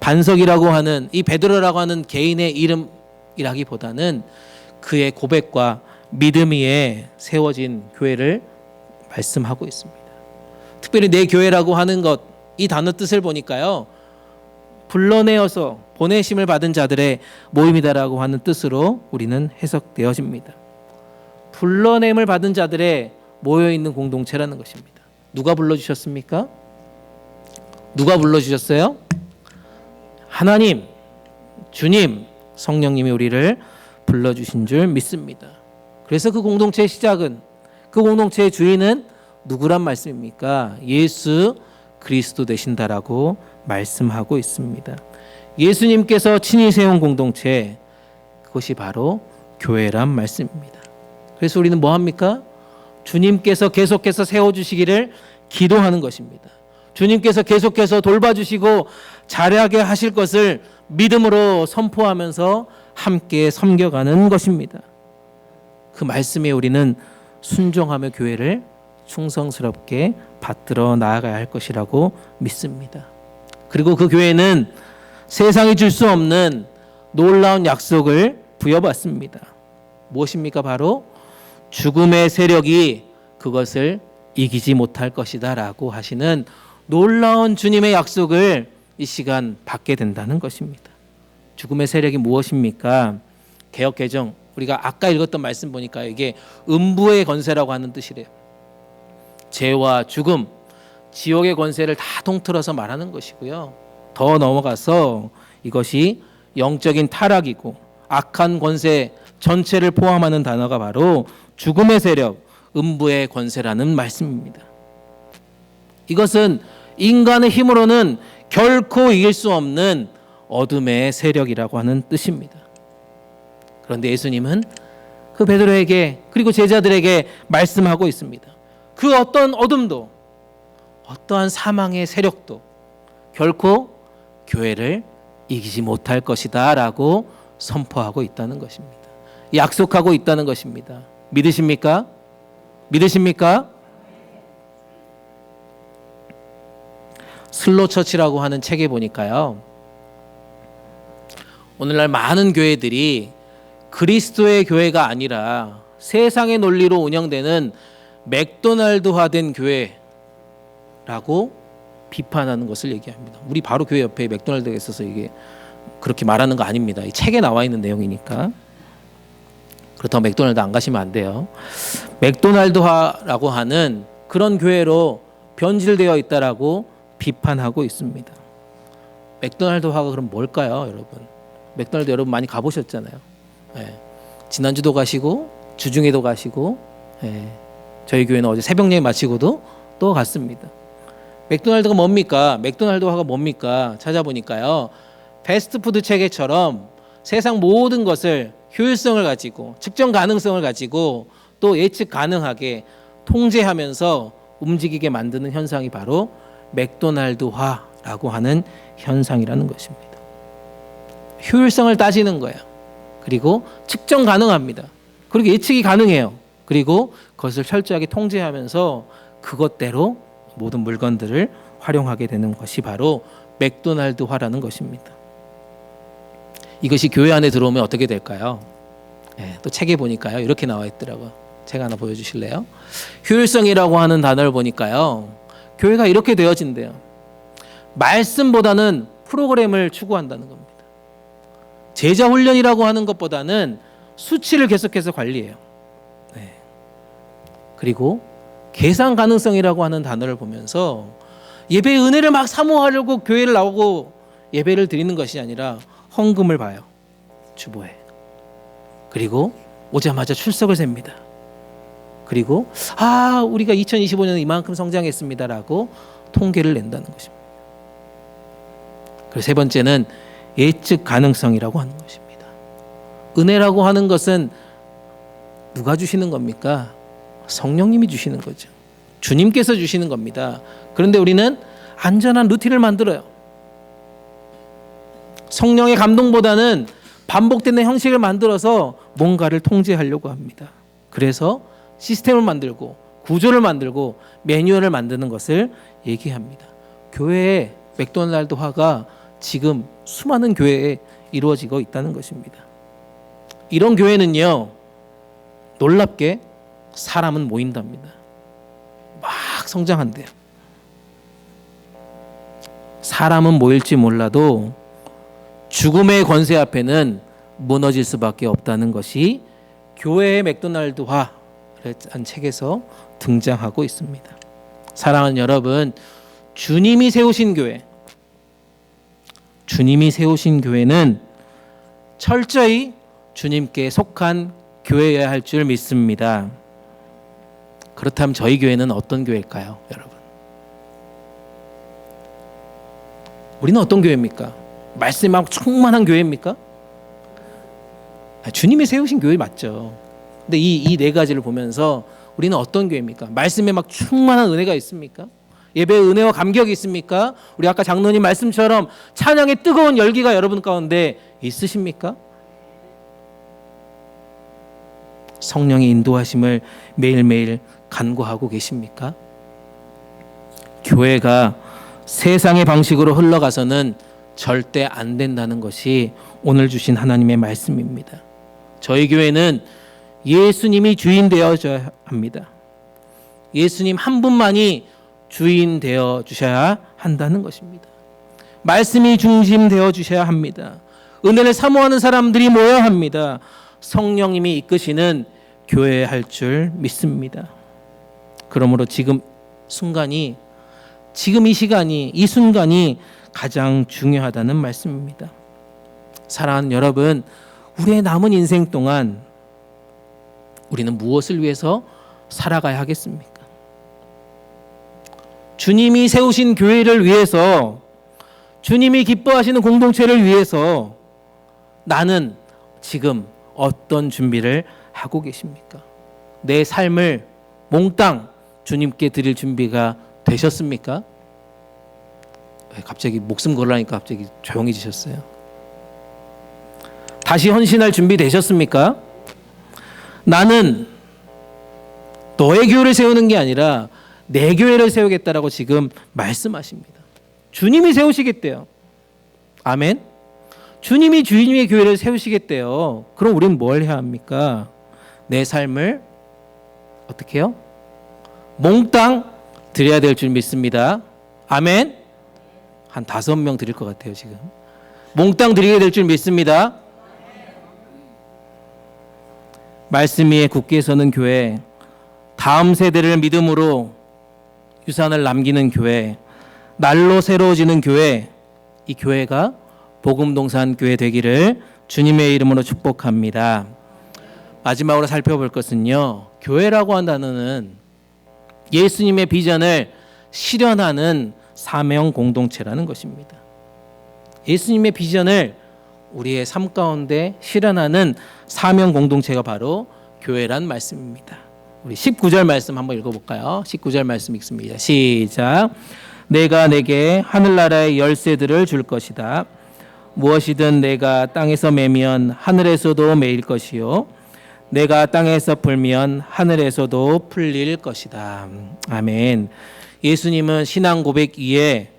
반석이라고 하는 이 베드로라고 하는 개인의 이름이라기보다는 그의 고백과 믿음 위에 세워진 교회를 말씀하고 있습니다. 특별히 내 교회라고 하는 것, 이 단어 뜻을 보니까요, 불러내어서 보내심을 받은 자들의 모임이다라고 하는 뜻으로 우리는 해석되어집니다. 불러냄을 받은 자들의 모여있는 공동체라는 것입니다. 누가 불러주셨습니까? 누가 불러주셨어요? 하나님, 주님, 성령님이 우리를 불러주신 줄 믿습니다. 그래서 그 공동체의 시작은, 그 공동체의 주인은 누구란 말씀입니까? 예수 그리스도 되신다라고 말씀하고 있습니다. 예수님께서 친히 세운 공동체, 그것이 바로 교회란 말씀입니다. 그래서 우리는 뭐 합니까? 주님께서 계속해서 세워주시기를 기도하는 것입니다. 주님께서 계속해서 돌봐주시고 잘하게 하실 것을 믿음으로 선포하면서 함께 섬겨가는 것입니다. 그 말씀에 우리는 순종하며 교회를 충성스럽게 받들어 나아가야 할 것이라고 믿습니다. 그리고 그 교회는 세상이 줄 수 없는 놀라운 약속을 부여받습니다. 무엇입니까? 바로 죽음의 세력이 그것을 이기지 못할 것이다 라고 하시는 놀라운 주님의 약속을 이 시간 받게 된다는 것입니다. 죽음의 세력이 무엇입니까? 개역개정, 우리가 아까 읽었던 말씀 보니까 이게 음부의 권세라고 하는 뜻이래요. 죄와 죽음, 지옥의 권세를 다 통틀어서 말하는 것이고요. 더 넘어가서 이것이 영적인 타락이고 악한 권세 전체를 포함하는 단어가 바로 죽음의 세력, 음부의 권세라는 말씀입니다. 이것은 인간의 힘으로는 결코 이길 수 없는 어둠의 세력이라고 하는 뜻입니다. 그런데 예수님은 그 베드로에게 그리고 제자들에게 말씀하고 있습니다. 그 어떤 어둠도 어떠한 사망의 세력도 결코 교회를 이기지 못할 것이다 라고 선포하고 있다는 것입니다. 약속하고 있다는 것입니다. 믿으십니까? 믿으십니까? 슬로처치라고 하는 책에 보니까요, 오늘날 많은 교회들이 그리스도의 교회가 아니라 세상의 논리로 운영되는 맥도날드화된 교회라고 비판하는 것을 얘기합니다. 우리 바로 교회 옆에 맥도날드가 있어서 이게 그렇게 말하는 거 아닙니다. 이 책에 나와 있는 내용이니까. 그렇다고 맥도날드 안 가시면 안 돼요. 맥도날드화라고 하는 그런 교회로 변질되어 있다라고 비판하고 있습니다. 맥도날드화가 그럼 뭘까요, 여러분? 맥도날드 여러분 많이 가보셨잖아요. 예. 지난주도 가시고 주중에도 가시고, 예. 저희 교회는 어제 새벽 예배 마치고도 또 갔습니다. 맥도날드가 뭡니까? 맥도날드화가 뭡니까? 찾아보니까요, 패스트푸드 체계처럼 세상 모든 것을 효율성을 가지고 측정 가능성을 가지고 또 예측 가능하게 통제하면서 움직이게 만드는 현상이 바로 맥도날드화라고 하는 현상이라는 것입니다. 효율성을 따지는 거예요. 그리고 측정 가능합니다. 그리고 예측이 가능해요. 그리고 그것을 철저하게 통제하면서 그것대로 모든 물건들을 활용하게 되는 것이 바로 맥도날드화라는 것입니다. 이것이 교회 안에 들어오면 어떻게 될까요? 네, 또 책에 보니까요, 이렇게 나와 있더라고요. 책 하나 보여주실래요? 효율성이라고 하는 단어를 보니까요, 교회가 이렇게 되어진대요. 말씀보다는 프로그램을 추구한다는 겁니다. 제자 훈련이라고 하는 것보다는 수치를 계속해서 관리해요. 네. 그리고 계산 가능성이라고 하는 단어를 보면서 예배의 은혜를 막 사모하려고 교회를 나오고 예배를 드리는 것이 아니라 헌금을 봐요. 주보에. 그리고 오자마자 출석을 셉니다. 그리고 우리가 2025년에 이만큼 성장했습니다라고 통계를 낸다는 것입니다. 그리고 세 번째는 예측 가능성이라고 하는 것입니다. 은혜라고 하는 것은 누가 주시는 겁니까? 성령님이 주시는 거죠. 주님께서 주시는 겁니다. 그런데 우리는 안전한 루틴을 만들어요. 성령의 감동보다는 반복되는 형식을 만들어서 뭔가를 통제하려고 합니다. 그래서 시스템을 만들고 구조를 만들고 매뉴얼을 만드는 것을 얘기합니다. 교회의 맥도날드화가 지금 수많은 교회에 이루어지고 있다는 것입니다. 이런 교회는요, 놀랍게 사람은 모인답니다. 막 성장한대요. 사람은 모일지 몰라도 죽음의 권세 앞에는 무너질 수밖에 없다는 것이 교회의 맥도날드화라는 책에서 등장하고 있습니다. 사랑하는 여러분, 주님이 세우신 교회는 철저히 주님께 속한 교회여야 할 줄 믿습니다. 그렇다면 저희 교회는 어떤 교회일까요, 여러분? 우리는 어떤 교회입니까? 말씀에 충만한 교회입니까? 주님이 세우신 교회 맞죠. 근데 이 네 가지를 보면서 우리는 어떤 교회입니까? 말씀에 막 충만한 은혜가 있습니까? 예배의 은혜와 감격이 있습니까? 우리 아까 장로님 말씀처럼 찬양의 뜨거운 열기가 여러분 가운데 있으십니까? 성령의 인도하심을 매일매일 간구하고 계십니까? 교회가 세상의 방식으로 흘러가서는 절대 안 된다는 것이 오늘 주신 하나님의 말씀입니다. 저희 교회는 예수님이 주인 되어줘야 합니다. 예수님 한 분만이 주인 되어 주셔야 한다는 것입니다. 말씀이 중심 되어 주셔야 합니다. 은혜를 사모하는 사람들이 모여야 합니다. 성령님이 이끄시는 교회 할 줄 믿습니다. 그러므로 지금 이 시간이, 이 순간이 가장 중요하다는 말씀입니다. 사랑하는 여러분, 우리의 남은 인생 동안 우리는 무엇을 위해서 살아가야 하겠습니까? 주님이 세우신 교회를 위해서, 주님이 기뻐하시는 공동체를 위해서 나는 지금 어떤 준비를 하고 계십니까? 내 삶을 몽땅 주님께 드릴 준비가 되셨습니까? 갑자기 목숨 걸으니까 갑자기 조용해지셨어요. 다시 헌신할 준비 되셨습니까? 나는 너의 교회를 세우는 게 아니라 내 교회를 세우겠다라고 지금 말씀하십니다. 주님이 세우시겠대요. 아멘. 주님이 주님의 교회를 세우시겠대요. 그럼 우리는 뭘 해야 합니까? 내 삶을 어떻게 해요? 몽땅 드려야 될 줄 믿습니다. 아멘. 한 5명 드릴 것 같아요 지금. 몽땅 드리게 될 줄 믿습니다. 말씀 위에 굳게 서는 교회, 다음 세대를 믿음으로 유산을 남기는 교회, 날로 새로워지는 교회, 이 교회가 복음동산 교회 되기를 주님의 이름으로 축복합니다. 마지막으로 살펴볼 것은요, 교회라고 한 단어는 예수님의 비전을 실현하는 사명 공동체라는 것입니다. 예수님의 비전을 우리의 삶 가운데 실현하는 사명 공동체가 바로 교회란 말씀입니다. 우리 19절 말씀 한번 읽어볼까요? 19절 말씀 읽습니다. 시작. 내가 내게 하늘나라의 열쇠들을 줄 것이다. 무엇이든 내가 땅에서 매면 하늘에서도 매일 것이요 내가 땅에서 풀면 하늘에서도 풀릴 것이다. 아멘. 예수님은 신앙 고백 위에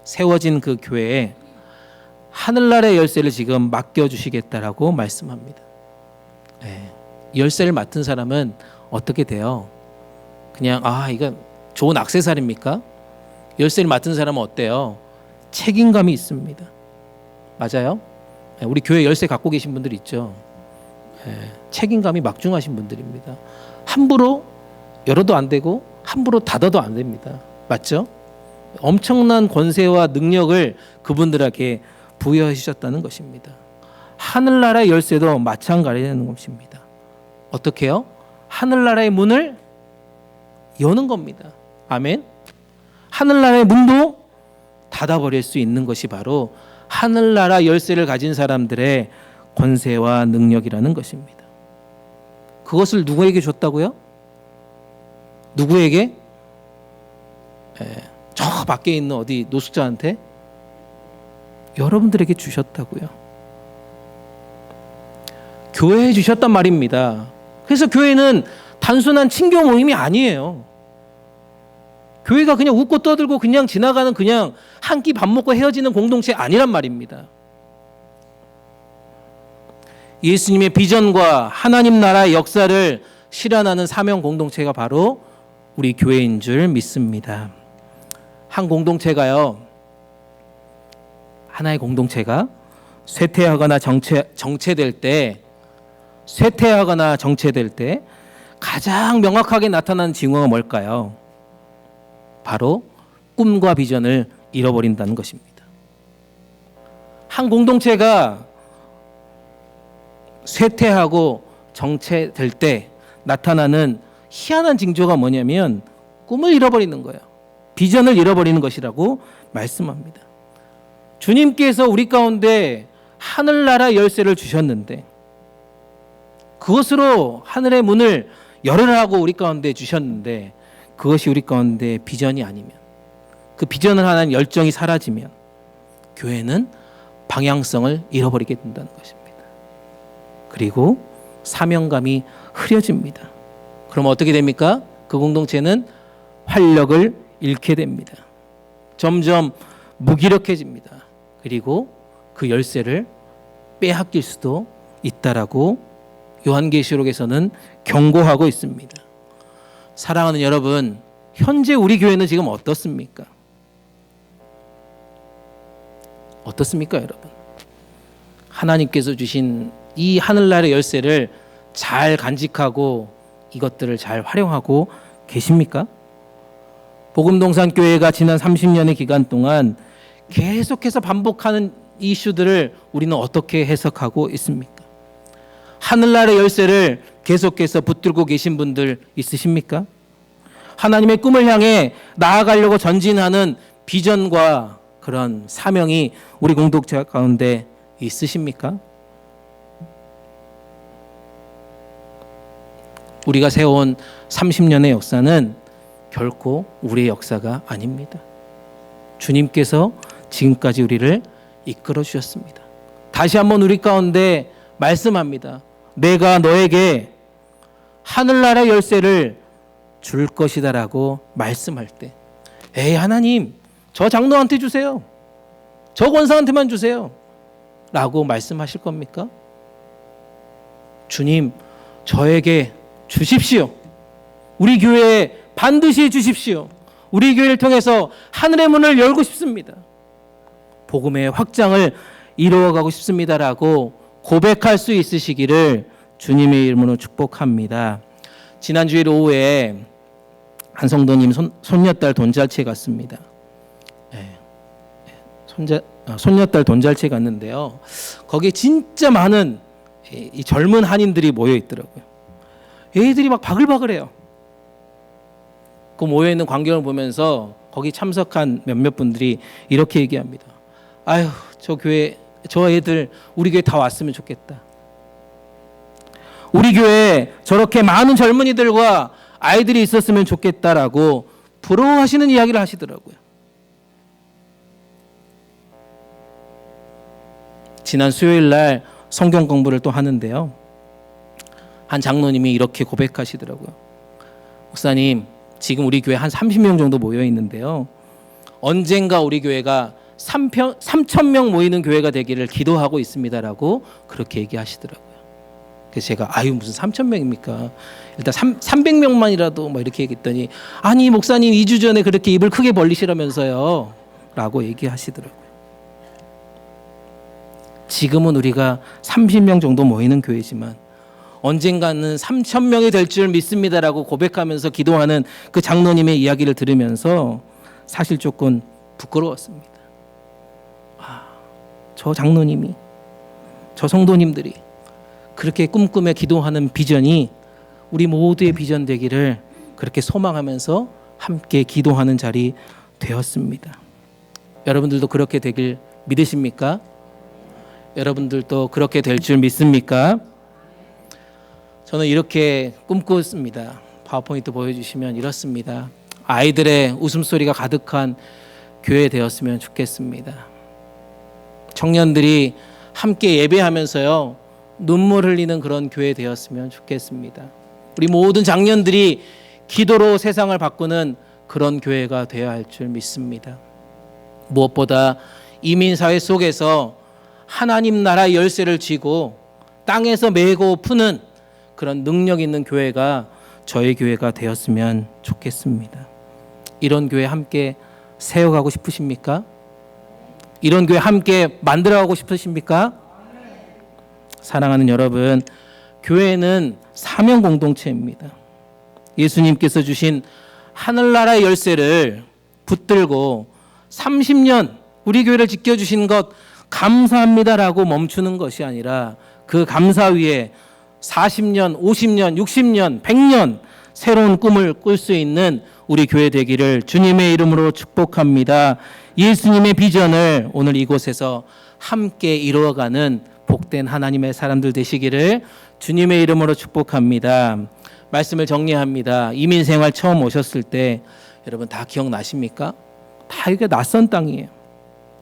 세워진 그 교회에 하늘나라의 열쇠를 지금 맡겨주시겠다라고 말씀합니다. 네. 열쇠를 맡은 사람은 어떻게 돼요? 그냥 이건 좋은 액세서리입니까? 열쇠를 맡은 사람은 어때요? 책임감이 있습니다. 맞아요? 네. 우리 교회 열쇠 갖고 계신 분들 있죠? 네. 책임감이 막중하신 분들입니다. 함부로 열어도 안 되고 함부로 닫아도 안 됩니다. 맞죠? 엄청난 권세와 능력을 그분들에게 부여해 주셨다는 것입니다. 하늘나라의 열쇠도 마찬가지라는 것입니다. 어떻게 해요? 하늘나라의 문을 여는 겁니다. 아멘. 하늘나라의 문도 닫아버릴 수 있는 것이 바로 하늘나라 열쇠를 가진 사람들의 권세와 능력이라는 것입니다. 그것을 누구에게 줬다고요? 누구에게? 저 밖에 있는 어디 노숙자한테? 여러분들에게 주셨다고요. 교회에 주셨단 말입니다. 그래서 교회는 단순한 친교 모임이 아니에요. 교회가 그냥 웃고 떠들고 그냥 지나가는 그냥 한 끼 밥 먹고 헤어지는 공동체 아니란 말입니다. 예수님의 비전과 하나님 나라의 역사를 실현하는 사명 공동체가 바로 우리 교회인 줄 믿습니다. 한 공동체가요, 하나의 공동체가 쇠퇴하거나 정체될 때 가장 명확하게 나타나는 징후가 뭘까요? 바로 꿈과 비전을 잃어버린다는 것입니다. 한 공동체가 쇠퇴하고 정체될 때 나타나는 희한한 징조가 뭐냐면 꿈을 잃어버리는 거예요. 비전을 잃어버리는 것이라고 말씀합니다. 주님께서 우리 가운데 하늘나라 열쇠를 주셨는데 그것으로 하늘의 문을 열으라고 우리 가운데 주셨는데 그것이 우리 가운데 비전이 아니면, 그 비전을 하는 열정이 사라지면 교회는 방향성을 잃어버리게 된다는 것입니다. 그리고 사명감이 흐려집니다. 그럼 어떻게 됩니까? 그 공동체는 활력을 잃게 됩니다. 점점 무기력해집니다. 그리고 그 열쇠를 빼앗길 수도 있다라고 요한계시록에서는 경고하고 있습니다. 사랑하는 여러분, 현재 우리 교회는 지금 어떻습니까? 어떻습니까, 여러분? 하나님께서 주신 이 하늘나라의 열쇠를 잘 간직하고 이것들을 잘 활용하고 계십니까? 복음동산교회가 지난 30년의 기간 동안 계속해서 반복하는 이슈들을 우리는 어떻게 해석하고 있습니까? 하늘나라의 열쇠를 계속해서 붙들고 계신 분들 있으십니까? 하나님의 꿈을 향해 나아가려고 전진하는 비전과 그런 사명이 우리 공동체 가운데 있으십니까? 우리가 세워온 30년의 역사는 결코 우리의 역사가 아닙니다. 주님께서 지금까지 우리를 이끌어 주셨습니다. 다시 한번 우리 가운데 말씀합니다. 내가 너에게 하늘나라 열쇠를 줄 것이다 라고 말씀할 때, 에이 하나님, 저 장로한테 주세요, 저 권사한테만 주세요 라고 말씀하실 겁니까? 주님, 저에게 주십시오. 우리 교회에 반드시 주십시오. 우리 교회를 통해서 하늘의 문을 열고 싶습니다. 복음의 확장을 이루어가고 싶습니다라고 고백할 수 있으시기를 주님의 이름으로 축복합니다. 지난주일 오후에 한 성도님 손녀딸 돈잔치에 갔습니다. 손녀딸 돈잔치에 갔는데요. 거기에 진짜 많은 이 젊은 한인들이 모여 있더라고요. 애들이 막 바글바글해요. 그 모여 있는 광경을 보면서 거기 참석한 몇몇 분들이 이렇게 얘기합니다. 아유, 저 교회, 저 애들 우리 교회 다 왔으면 좋겠다. 우리 교회에 저렇게 많은 젊은이들과 아이들이 있었으면 좋겠다라고 부러워하시는 이야기를 하시더라고요. 지난 수요일 날 성경 공부를 또 하는데요. 한 장로님이 이렇게 고백하시더라고요. 목사님, 지금 우리 교회 한 30명 정도 모여 있는데요. 언젠가 우리 교회가 3,000명 모이는 교회가 되기를 기도하고 있습니다라고 그렇게 얘기하시더라고요. 그래서 제가 아유 무슨 3,000명입니까? 일단 300명만이라도 뭐 이렇게 얘기했더니 아니 목사님 2주 전에 그렇게 입을 크게 벌리시라면서요 라고 얘기하시더라고요. 지금은 우리가 30명 정도 모이는 교회지만 언젠가는 3,000명이 될 줄 믿습니다라고 고백하면서 기도하는 그 장로님의 이야기를 들으면서 사실 조금 부끄러웠습니다. 저 장로님이, 저 성도님들이 그렇게 꿈꾸며 기도하는 비전이 우리 모두의 비전 되기를 그렇게 소망하면서 함께 기도하는 자리 되었습니다. 여러분들도 그렇게 되길 믿으십니까? 여러분들도 그렇게 될 줄 믿습니까? 저는 이렇게 꿈꿨습니다. 파워포인트 보여주시면 이렇습니다. 아이들의 웃음소리가 가득한 교회 되었으면 좋겠습니다. 청년들이 함께 예배하면서요 눈물 흘리는 그런 교회 되었으면 좋겠습니다. 우리 모든 장년들이 기도로 세상을 바꾸는 그런 교회가 되어야 할 줄 믿습니다. 무엇보다 이민사회 속에서 하나님 나라의 열쇠를 쥐고 땅에서 메고 푸는 그런 능력 있는 교회가 저희 교회가 되었으면 좋겠습니다. 이런 교회 함께 세워가고 싶으십니까? 이런 교회 함께 만들어가고 싶으십니까? 사랑하는 여러분, 교회는 사명 공동체입니다. 예수님께서 주신 하늘나라의 열쇠를 붙들고 30년 우리 교회를 지켜주신 것 감사합니다라고 멈추는 것이 아니라 그 감사 위에 40년, 50년, 60년, 100년 새로운 꿈을 꿀 수 있는 우리 교회 되기를 주님의 이름으로 축복합니다. 예수님의 비전을 오늘 이곳에서 함께 이루어가는 복된 하나님의 사람들 되시기를 주님의 이름으로 축복합니다. 말씀을 정리합니다. 이민생활 처음 오셨을 때 여러분 다 기억나십니까? 다 이게 낯선 땅이에요.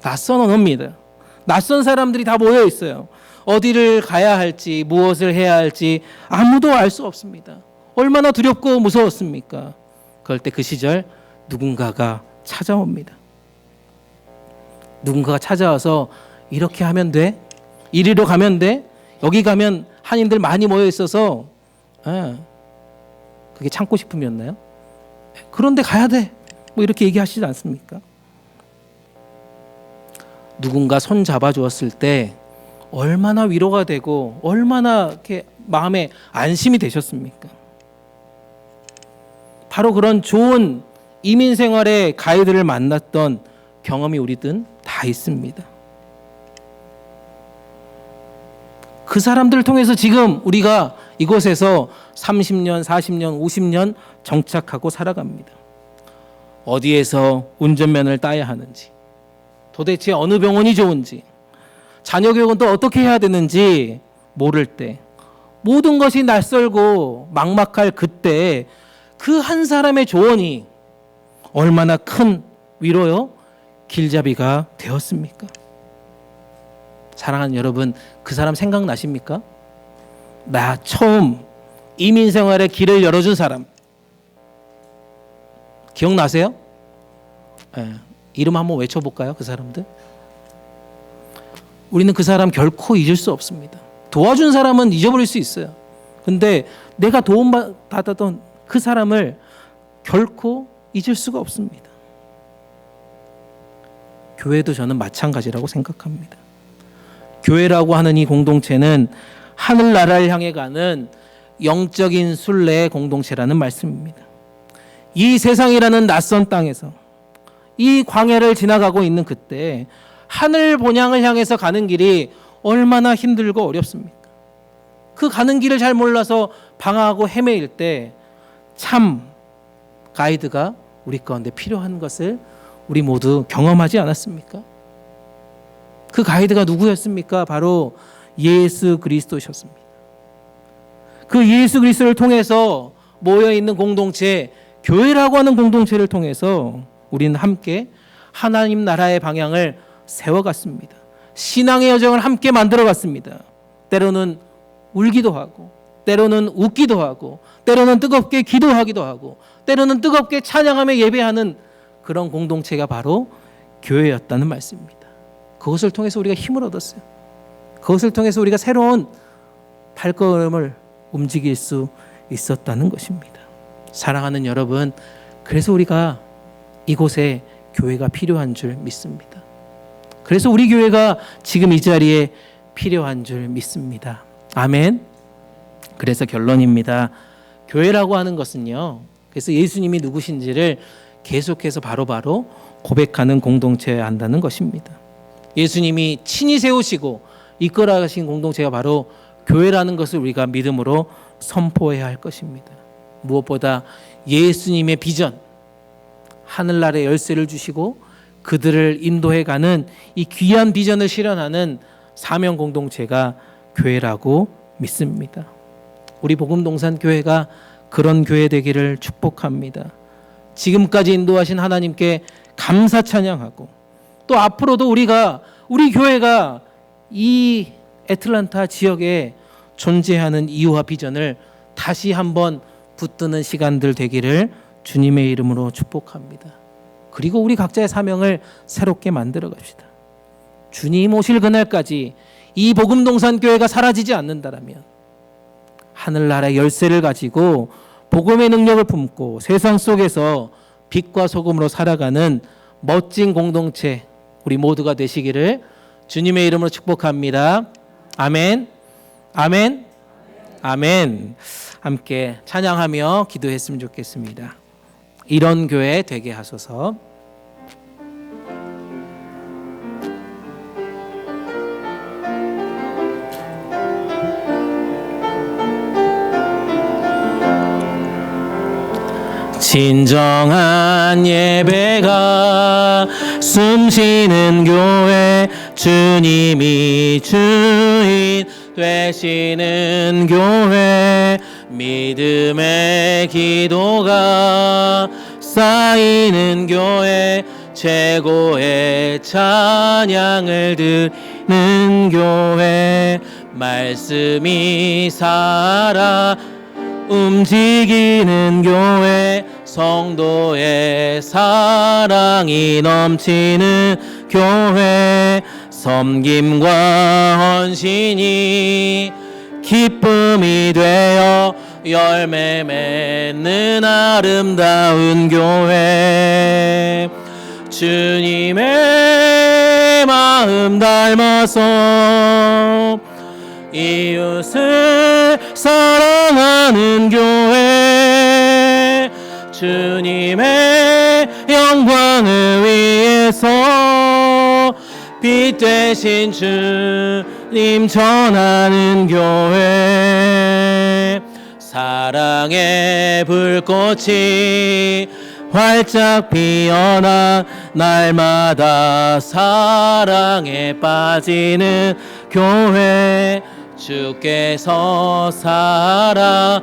낯선 언어입니다. 낯선 사람들이 다 모여 있어요. 어디를 가야 할지 무엇을 해야 할지 아무도 알 수 없습니다. 얼마나 두렵고 무서웠습니까? 그럴 때 그 시절 누군가가 찾아옵니다. 누군가가 찾아와서 이렇게 하면 돼? 이리로 가면 돼? 여기 가면 한인들 많이 모여 있어서 그게 참고 싶음이었나요? 그런데 가야 돼. 뭐 이렇게 얘기하시지 않습니까? 누군가 손 잡아주었을 때 얼마나 위로가 되고 얼마나 이렇게 마음에 안심이 되셨습니까? 바로 그런 좋은 이민 생활의 가이드를 만났던 경험이 우리든 다 있습니다. 그 사람들을 통해서 지금 우리가 이곳에서 30년, 40년, 50년 정착하고 살아갑니다. 어디에서 운전면허를 따야 하는지, 도대체 어느 병원이 좋은지, 자녀 교육은 또 어떻게 해야 되는지 모를 때, 모든 것이 낯설고 막막할 그때 그 한 사람의 조언이 얼마나 큰 위로요, 길잡이가 되었습니까? 사랑하는 여러분, 그 사람 생각나십니까? 나 처음 이민생활의 길을 열어준 사람 기억나세요? 이름 한번 외쳐볼까요? 그 사람들. 우리는 그 사람 결코 잊을 수 없습니다. 도와준 사람은 잊어버릴 수 있어요. 근데 내가 도움받았던 그 사람을 결코 잊을 수가 없습니다. 교회도 저는 마찬가지라고 생각합니다. 교회라고 하는 이 공동체는 하늘나라를 향해 가는 영적인 순례의 공동체라는 말씀입니다. 이 세상이라는 낯선 땅에서 이 광야를 지나가고 있는 그때 하늘 본향을 향해서 가는 길이 얼마나 힘들고 어렵습니까? 그 가는 길을 잘 몰라서 방황하고 헤매일 때 참 가이드가 우리 가운데 필요한 것을 우리 모두 경험하지 않았습니까? 그 가이드가 누구였습니까? 바로 예수 그리스도셨습니다. 그 예수 그리스도를 통해서 모여있는 공동체, 교회라고 하는 공동체를 통해서 우리는 함께 하나님 나라의 방향을 세워갔습니다. 신앙의 여정을 함께 만들어갔습니다. 때로는 울기도 하고, 때로는 웃기도 하고, 때로는 뜨겁게 기도하기도 하고, 때로는 뜨겁게 찬양하며 예배하는 그런 공동체가 바로 교회였다는 말씀입니다. 그것을 통해서 우리가 힘을 얻었어요. 그것을 통해서 우리가 새로운 발걸음을 움직일 수 있었다는 것입니다. 사랑하는 여러분, 그래서 우리가 이곳에 교회가 필요한 줄 믿습니다. 그래서 우리 교회가 지금 이 자리에 필요한 줄 믿습니다. 아멘. 그래서 결론입니다. 교회라고 하는 것은요, 그래서 예수님이 누구신지를 계속해서 바로바로 고백하는 공동체여야 한다는 것입니다. 예수님이 친히 세우시고 이끌어 가신 공동체가 바로 교회라는 것을 우리가 믿음으로 선포해야 할 것입니다. 무엇보다 예수님의 비전, 하늘나라의 열쇠를 주시고 그들을 인도해가는 이 귀한 비전을 실현하는 사명 공동체가 교회라고 믿습니다. 우리 복음동산 교회가 그런 교회 되기를 축복합니다. 지금까지 인도하신 하나님께 감사 찬양하고, 또 앞으로도 우리 교회가 이 애틀란타 지역에 존재하는 이유와 비전을 다시 한번 붙드는 시간들 되기를 주님의 이름으로 축복합니다. 그리고 우리 각자의 사명을 새롭게 만들어 갑시다. 주님 오실 그날까지 이 복음동산 교회가 사라지지 않는다라면 하늘나라의 열쇠를 가지고 복음의 능력을 품고 세상 속에서 빛과 소금으로 살아가는 멋진 공동체 우리 모두가 되시기를 주님의 이름으로 축복합니다. 아멘. 아멘. 아멘. 함께 찬양하며 기도했으면 좋겠습니다. 이런 교회 되게 하소서. 진정한 예배가 숨쉬는 교회, 주님이 주인 되시는 교회, 믿음의 기도가 쌓이는 교회, 최고의 찬양을 드리는 교회, 말씀이 살아 움직이는 교회, 성도의 사랑이 넘치는 교회, 섬김과 헌신이 기쁨이 되어 열매 맺는 아름다운 교회, 주님의 마음 닮아서 이웃을 사랑하는 교회, 주님의 영광을 위해서 빛 되신 주 님 전하는 교회 사랑의 불꽃이 활짝 피어나 날마다 사랑에 빠지는 교회 주께서 사랑하는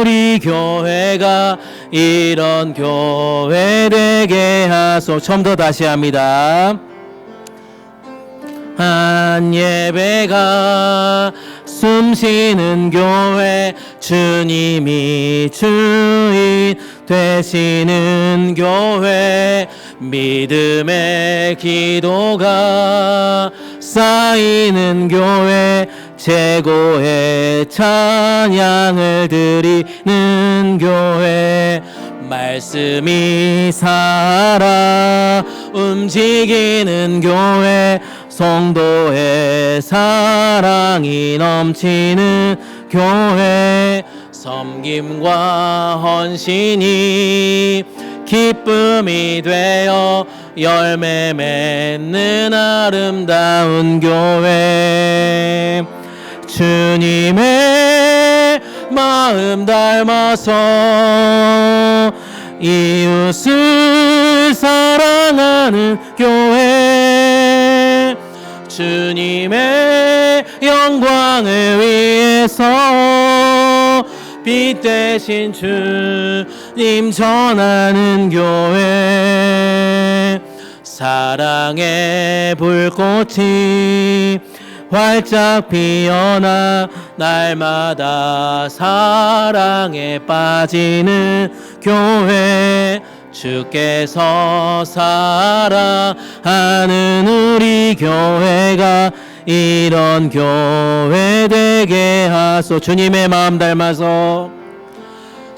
우리 교회가 이런 교회 되게 하소. 처음부터 다시 합니다. 한 예배가 숨쉬는 교회 주님이 주인 되시는 교회 믿음의 기도가 쌓이는 교회 최고의 찬양을 드리는 교회 말씀이 살아 움직이는 교회 성도의 사랑이 넘치는 교회 섬김과 헌신이 기쁨이 되어 열매 맺는 아름다운 교회 주님의 마음 닮아서 이웃을 사랑하는 교회 주님의 영광을 위해서 빛 대신 주님 전하는 교회 사랑의 불꽃이 활짝 피어나 날마다 사랑에 빠지는 교회 주께서 사랑하는 우리 교회가 이런 교회 되게 하소. 주님의 마음 닮아서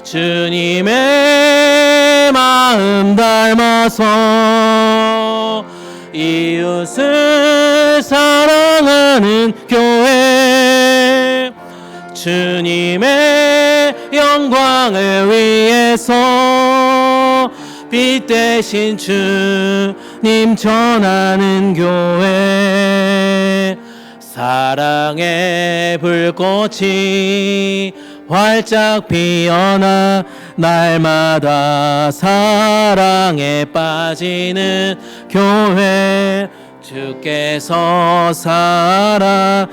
주님의 마음 닮아서 이웃을 사랑하는 교회 주님의 영광을 위해서 빛 대신 주님 전하는 교회 사랑의 불꽃이 활짝 피어나 날마다 사랑에 빠지는 교회 주께서 사랑하는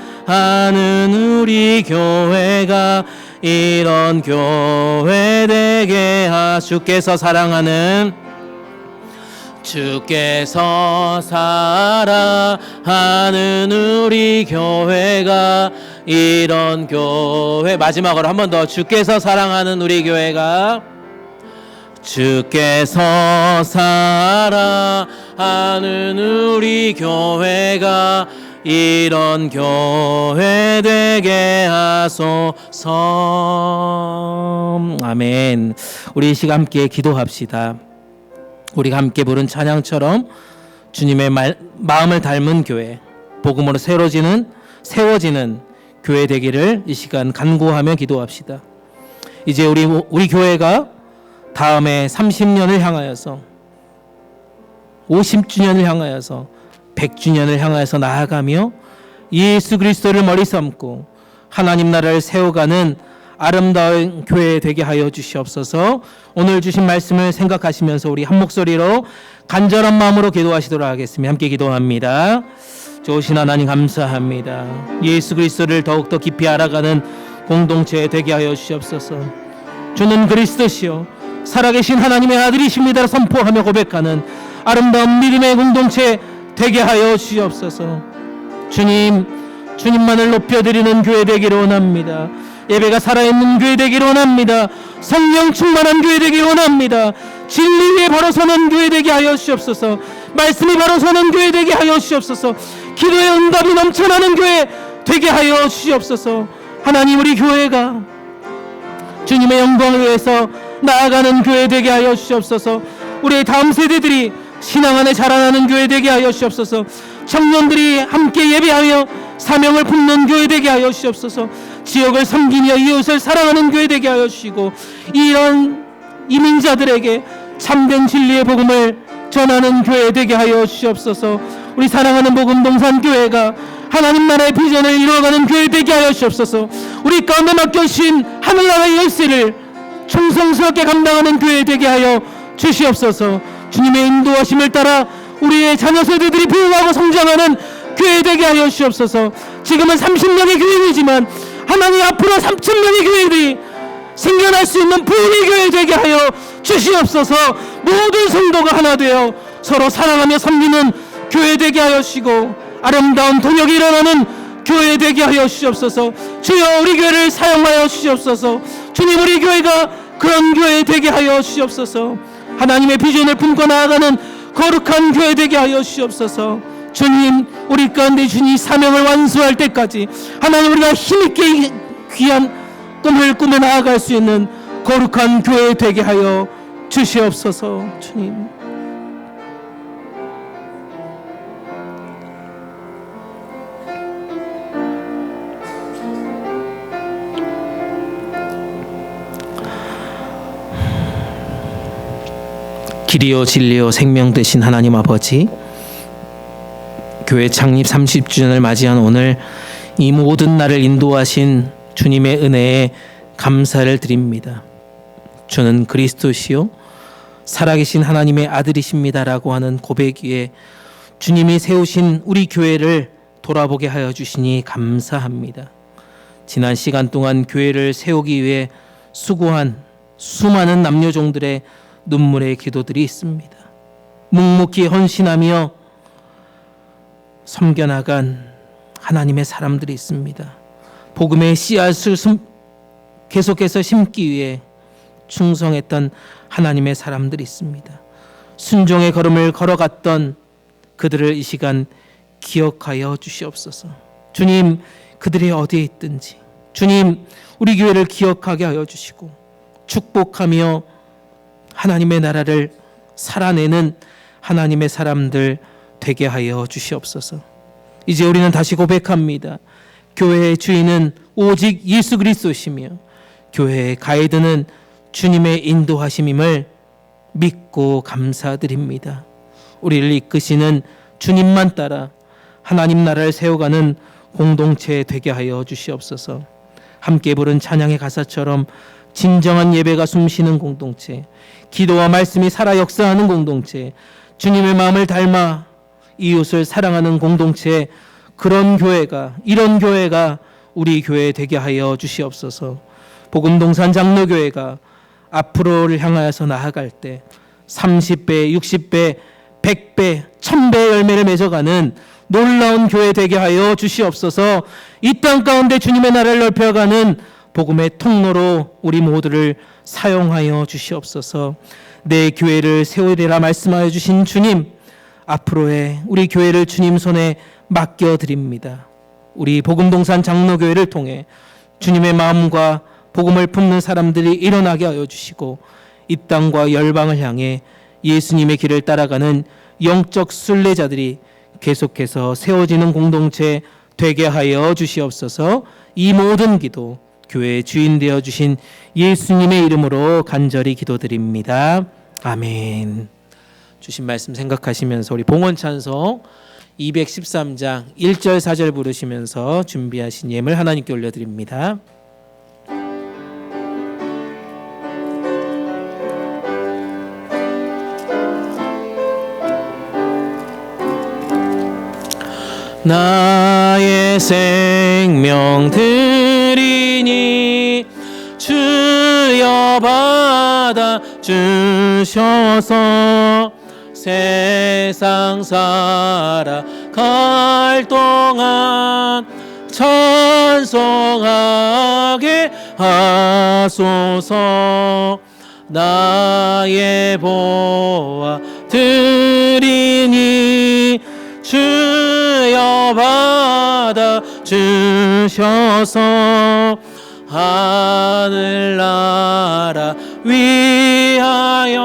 우리 교회가 이런 교회 되게 주께서 사랑하는 우리 교회가 이런 교회 마지막으로 한 번 더 주께서 사랑하는 우리 교회가 이런 교회 되게 하소서. 아멘. 우리 이 시간 함께 기도합시다. 우리가 함께 부른 찬양처럼 주님의 마음을 닮은 교회, 복음으로 세워지는 교회 되기를 이 시간 간구하며 기도합시다. 이제 우리 교회가 다음에 30년을 향하여서 50주년을 향하여서 100주년을 향하여서 나아가며 예수 그리스도를 머리 삼고 하나님 나라를 세워가는 아름다운 교회 되게 하여 주시옵소서. 오늘 주신 말씀을 생각하시면서 우리 한 목소리로 간절한 마음으로 기도하시도록 하겠습니다. 함께 기도합니다. 좋으신 하나님 감사합니다. 예수 그리스도를 더욱더 깊이 알아가는 공동체 되게 하여 주시옵소서. 주는 그리스도시요 살아계신 하나님의 아들이십니다 선포하며 고백하는 아름다운 믿음의 공동체 되게 하여 주시옵소서. 주님만을 높여드리는 교회 되기를 원합니다. 예배가 살아있는 교회 되기를 원합니다. 성령 충만한 교회 되기를 원합니다. 진리 위에 바로 서는 교회 되게 하여 주시옵소서. 말씀이 바로 서는 교회 되게 하여 주시옵소서. 기도의 응답이 넘쳐나는 교회 되게 하여 주시옵소서. 하나님 우리 교회가 주님의 영광을 위해서 나아가는 교회 되게 하여 주시옵소서. 우리의 다음 세대들이 신앙 안에 자라나는 교회 되게 하여 주시옵소서. 청년들이 함께 예배하여 사명을 품는 교회 되게 하여 주시옵소서. 지역을 섬기며 이웃을 사랑하는 교회 되게 하여 주시고 이런 이민자들에게 참된 진리의 복음을 전하는 교회 되게 하여 주시옵소서. 우리 사랑하는 복음 동산교회가 하나님 나라의 비전을 이루어가는 교회 되게 하여 주옵소서. 우리 가운데 맡겨주신 하늘나라의 열쇠를 충성스럽게 감당하는 교회 되게 하여 주시옵소서. 주님의 인도하심을 따라 우리의 자녀 세대들이 부흥하고 성장하는 교회 되게 하여 주시옵소서. 지금은 30명의 교회이지만 하나님 앞으로 3,000명의 교회들이 생겨날 수 있는 부흥의 교회 되게 하여 주시옵소서. 모든 성도가 하나 되어 서로 사랑하며 섬기는 교회 되게 하여 주시고 아름다운 통역이 일어나는 교회 되게 하여 주시옵소서. 주여 우리 교회를 사용하여 주시옵소서. 주님 우리 교회가 그런 교회 되게 하여 주시옵소서. 하나님의 비전을 품고 나아가는 거룩한 교회 되게 하여 주시옵소서. 주님 우리 가운데 주님 사명을 완수할 때까지 하나님 우리가 힘있게 귀한 꿈을 꾸며 나아갈 수 있는 거룩한 교회 되게 하여 주시옵소서. 주님 길이요 진리요 생명 되신 하나님 아버지, 교회 창립 30주년을 맞이한 오늘 이 모든 날을 인도하신 주님의 은혜에 감사를 드립니다. 주는 그리스도시요 살아계신 하나님의 아들이십니다라고 하는 고백 위에 주님이 세우신 우리 교회를 돌아보게 하여 주시니 감사합니다. 지난 시간 동안 교회를 세우기 위해 수고한 수많은 남녀종들의 눈물의 기도들이 있습니다. 묵묵히 헌신하며 섬겨나간 하나님의 사람들이 있습니다. 복음의 씨앗을 계속해서 심기 위해 충성했던 하나님의 사람들이 있습니다. 순종의 걸음을 걸어갔던 그들을 이 시간 기억하여 주시옵소서. 주님 그들이 어디에 있든지 주님 우리 교회를 기억하게 하여 주시고 축복하며 하나님의 나라를 살아내는 하나님의 사람들 되게 하여 주시옵소서. 이제 우리는 다시 고백합니다. 교회의 주인은 오직 예수 그리스도시며 교회의 가이드는 주님의 인도하심임을 믿고 감사드립니다. 우리를 이끄시는 주님만 따라 하나님 나라를 세워가는 공동체 되게 하여 주시옵소서. 함께 부른 찬양의 가사처럼 진정한 예배가 숨쉬는 공동체, 기도와 말씀이 살아 역사하는 공동체, 주님의 마음을 닮아 이웃을 사랑하는 공동체, 그런 교회가, 이런 교회가 우리 교회 되게 하여 주시옵소서. 복음동산 장로교회가 앞으로를 향하여서 나아갈 때 30배, 60배, 100배, 1000배의 열매를 맺어가는 놀라운 교회 되게 하여 주시옵소서. 이 땅 가운데 주님의 나라를 넓혀가는 복음의 통로로 우리 모두를 사용하여 주시옵소서. 내 교회를 세우리라 말씀하여 주신 주님, 앞으로의 우리 교회를 주님 손에 맡겨드립니다. 우리 복음동산 장로교회를 통해 주님의 마음과 복음을 품는 사람들이 일어나게 하여 주시고 이 땅과 열방을 향해 예수님의 길을 따라가는 영적 순례자들이 계속해서 세워지는 공동체 되게 하여 주시옵소서. 이 모든 기도 교회의 주인 되어 주신 예수님의 이름으로 간절히 기도드립니다. 아멘. 주신 말씀 생각하시면서 우리 봉헌 찬송 213장 1절 4절 부르시면서 준비하신 예물 하나님께 올려드립니다. 나의 생명 드리니 주여 받아 주셔서 세상 살아갈 동안 찬송하게 하소서. 나의 보아 드리니 주여 받아 주셔서 하늘나라 위하여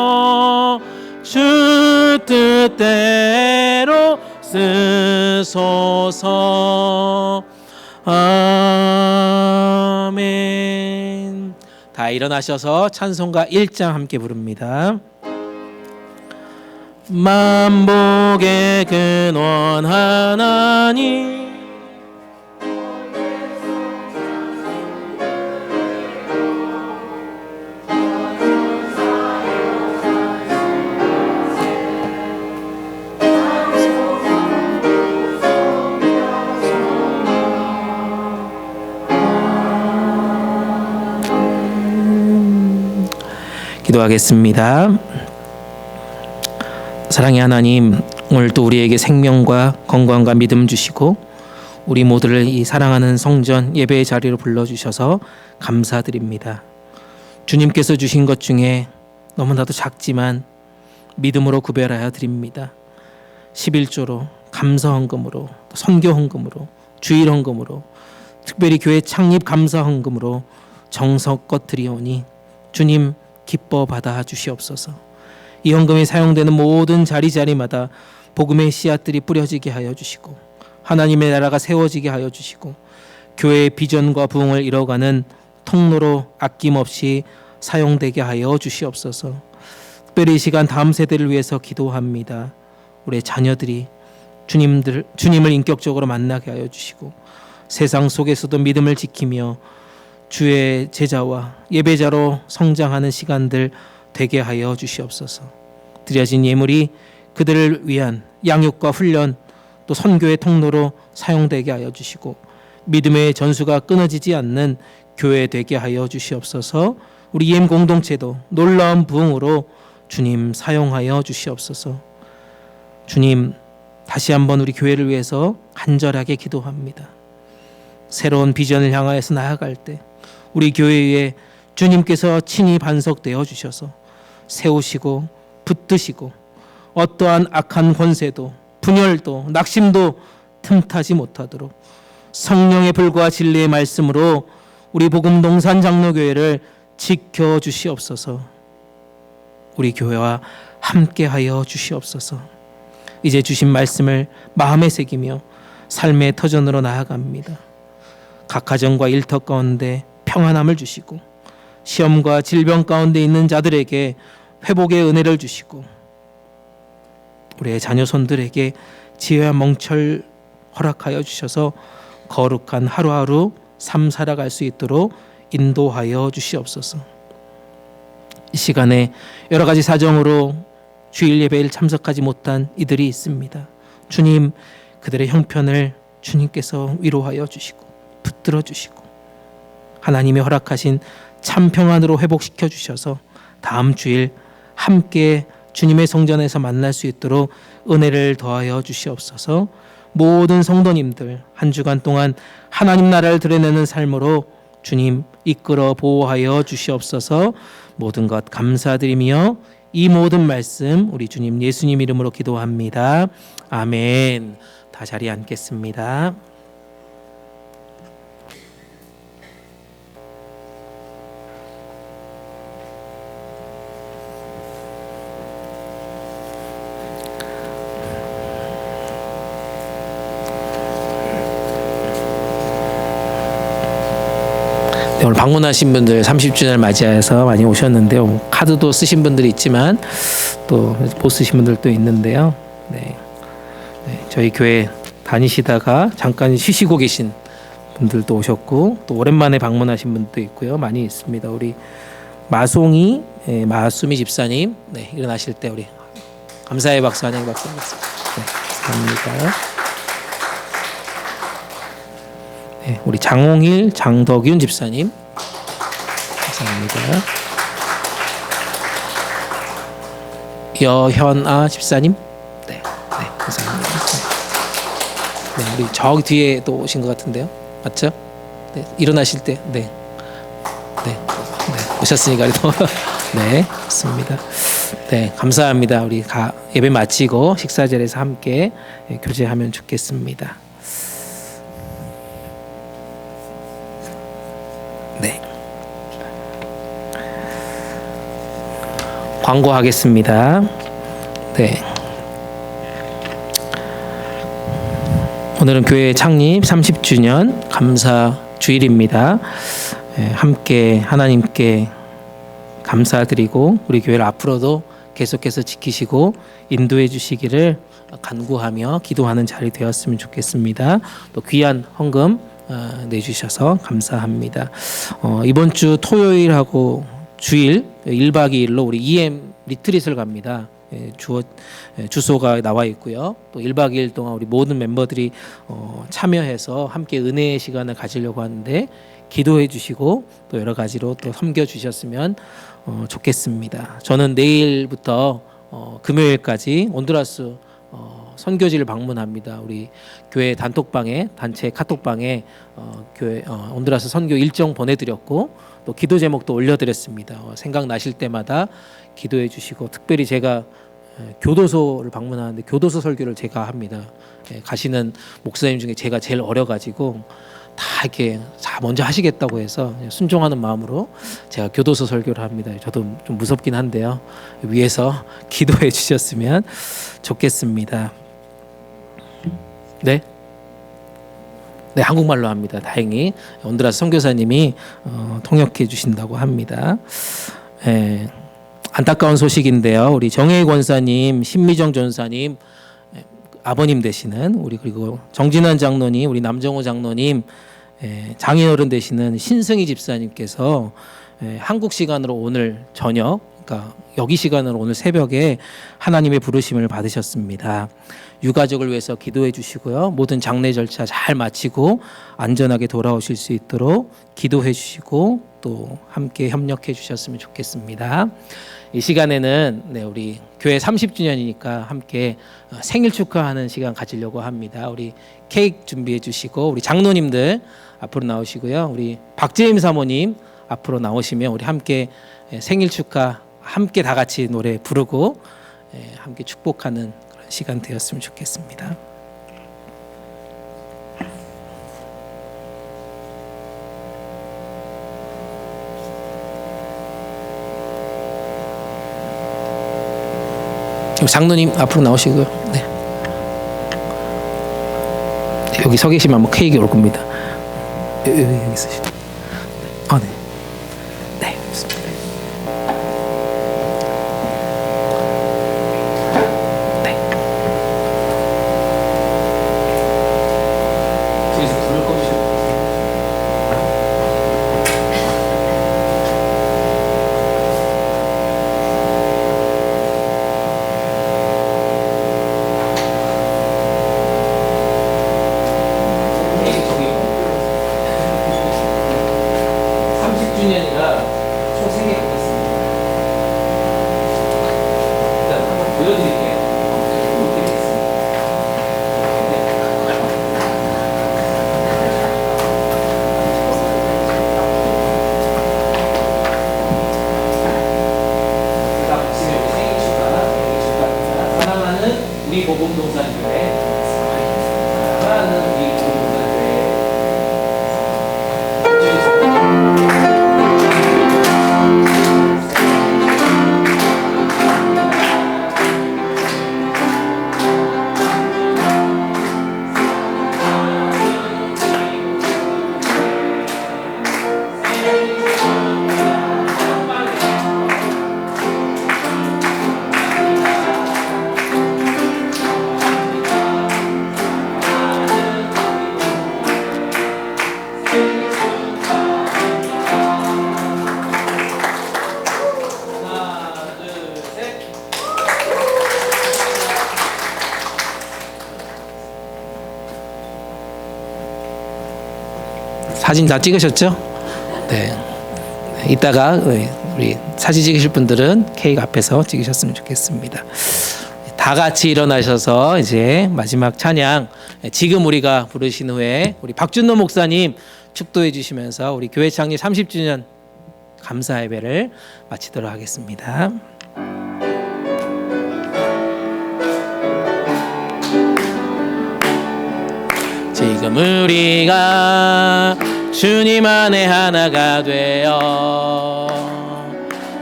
주 뜻대로 쓰소서. 아멘. 다 일어나셔서 찬송가 1장 함께 부릅니다. 만복의 근원 하나님 기도하겠습니다. 사랑의 하나님, 오늘 또 우리에게 생명과 건강과 믿음 주시고 우리 모두를 이 사랑하는 성전 예배의 자리로 불러주셔서 감사드립니다. 주님께서 주신 것 중에 너무나도 작지만 믿음으로 구별하여 드립니다. 11조로, 감사헌금으로, 선교헌금으로, 주일헌금으로, 특별히 교회 창립 감사헌금으로 정성껏 드리오니 주님 기뻐 받아 주시옵소서. 이 헌금이 사용되는 모든 자리자리마다 복음의 씨앗들이 뿌려지게 하여 주시고 하나님의 나라가 세워지게 하여 주시고 교회의 비전과 부흥을 이뤄가는 통로로 아낌없이 사용되게 하여 주시옵소서. 특별히 이 시간 다음 세대를 위해서 기도합니다. 우리의 자녀들이 주님을 인격적으로 만나게 하여 주시고 세상 속에서도 믿음을 지키며 주의 제자와 예배자로 성장하는 시간들 되게 하여 주시옵소서. 드려진 예물이 그들을 위한 양육과 훈련 또 선교의 통로로 사용되게 하여 주시고 믿음의 전수가 끊어지지 않는 교회 되게 하여 주시옵소서. 우리 EM 공동체도 놀라운 부흥으로 주님 사용하여 주시옵소서. 주님, 다시 한번 우리 교회를 위해서 간절하게 기도합니다. 새로운 비전을 향하여서 나아갈 때 우리 교회에 주님께서 친히 반석되어 주셔서 세우시고 붙드시고 어떠한 악한 권세도 분열도 낙심도 틈타지 못하도록 성령의 불과 진리의 말씀으로 우리 복음동산 장로교회를 지켜주시옵소서. 우리 교회와 함께하여 주시옵소서. 이제 주신 말씀을 마음에 새기며 삶의 터전으로 나아갑니다. 각 가정과 일터 가운데 평안함을 주시고 시험과 질병 가운데 있는 자들에게 회복의 은혜를 주시고 우리의 자녀손들에게 지혜와 멍철 허락하여 주셔서 거룩한 하루하루 삶 살아갈 수 있도록 인도하여 주시옵소서. 이 시간에 여러 가지 사정으로 주일 예배에 참석하지 못한 이들이 있습니다. 주님, 그들의 형편을 주님께서 위로하여 주시고 붙들어 주시고 하나님의 허락하신 참 평안으로 회복시켜 주셔서 다음 주일 함께 주님의 성전에서 만날 수 있도록 은혜를 더하여 주시옵소서. 모든 성도님들 한 주간 동안 하나님 나라를 드러내는 삶으로 주님 이끌어 보호하여 주시옵소서. 모든 것 감사드리며 이 모든 말씀 우리 주님 예수님 이름으로 기도합니다. 아멘. 다 자리에 앉겠습니다. 오늘 방문하신 분들 30주년을 맞이해서 많이 오셨는데요. 카드도 쓰신 분들이 있지만 또 못 쓰신 분들도 있는데요. 네. 저희 교회 다니시다가 잠깐 쉬시고 계신 분들도 오셨고 또 오랜만에 방문하신 분도 있고요. 많이 있습니다. 우리 마송이 마수미 집사님 일어나실 때 우리 감사의 박수 환영의 박수 하겠습니다. 감사합니다. 우리 장홍일, 장덕윤 집사님 감사합니다. 여현아 집사님 감사합니다. 우리 저기 뒤에 또 오신 것 같은데요, 맞죠? 일어나실 때 오셨으니까 또 좋습니다. 감사합니다. 우리 예배 마치고 식사 자리에서 함께 교제하면 좋겠습니다. 광고하겠습니다. 오늘은 교회 창립 30주년 감사 주일입니다. 함께 하나님께 감사드리고 우리 교회를 앞으로도 계속해서 지키시고 인도해 주시기를 간구하며 기도하는 자리 되었으면 좋겠습니다. 또 귀한 헌금 내주셔서 감사합니다. 이번 주 토요일하고 주일 1박 2일로 우리 EM 리트릿을 갑니다. 주소가 나와 있고요. 또 1박 2일 동안 우리 모든 멤버들이 참여해서 함께 은혜의 시간을 가지려고 하는데 기도해 주시고 또 여러 가지로 또 섬겨 주셨으면 좋겠습니다. 저는 내일부터 금요일까지 온두라스 선교지를 방문합니다. 우리 교회 단톡방에, 단체 카톡방에 교회 온두라스 선교 일정 보내드렸고 또 기도 제목도 올려드렸습니다. 생각나실 때마다 기도해 주시고, 특별히 제가 교도소를 방문하는데 교도소 설교를 제가 합니다. 가시는 목사님 중에 제가 제일 어려가지고 다 이렇게 다 먼저 하시겠다고 해서 순종하는 마음으로 제가 교도소 설교를 합니다. 저도 좀 무섭긴 한데요. 위에서 기도해 주셨으면 좋겠습니다. 네, 한국말로 합니다. 다행히 온두라스 선교사님이 통역해 주신다고 합니다. 안타까운 소식인데요. 우리 정혜희 권사님, 신미정 전사님 아버님 되시는 우리, 그리고 정진환 장로님, 우리 남정호 장로님, 장인어른 되시는 신승희 집사님께서 한국 시간으로 오늘 저녁, 그러니까 여기 시간으로 오늘 새벽에 하나님의 부르심을 받으셨습니다. 유가족을 위해서 기도해 주시고요. 모든 장례 절차 잘 마치고 안전하게 돌아오실 수 있도록 기도해 주시고 또 함께 협력해 주셨으면 좋겠습니다. 이 시간에는 우리 교회 30주년이니까 함께 생일 축하하는 시간 가지려고 합니다. 우리 케이크 준비해 주시고 우리 장로님들 앞으로 나오시고요. 우리 박재임 사모님 앞으로 나오시면 우리 함께 생일 축하, 함께 다 같이 노래 부르고 함께 축복하는 그런 시간 되었으면 좋겠습니다. 장로님 앞으로 나오시고요. 네. 여기 서 계시면 뭐 케이크 올 겁니다. 여기 있으시죠. 네. 네, 좋습니다. 네. 뒤에서 불을 꺼주시고. 우리 보금동산교회 사랑하는 우리 보금동산교회 사진 다 찍으셨죠? 네. 이따가 우리 사진 찍으실 분들은 케이크 앞에서 찍으셨으면 좋겠습니다. 다 같이 일어나셔서 이제 마지막 찬양, 지금 우리가 부르신 후에 우리 박준노 목사님 축도해 주시면서 우리 교회 창립 30주년 감사 예배를 마치도록 하겠습니다. 지금 우리가 주님 안에 하나가 되어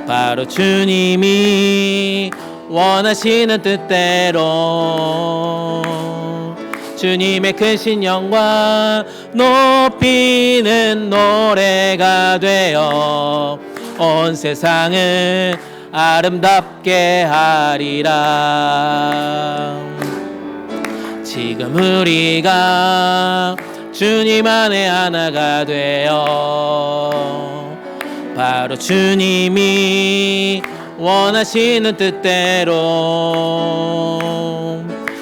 바로 주님이 원하시는 뜻대로 주님의 크신 영광 높이는 노래가 되어 온 세상을 아름답게 하리라. 지금 우리가 주님 안에 하나가 되어 바로 주님이 원하시는 뜻대로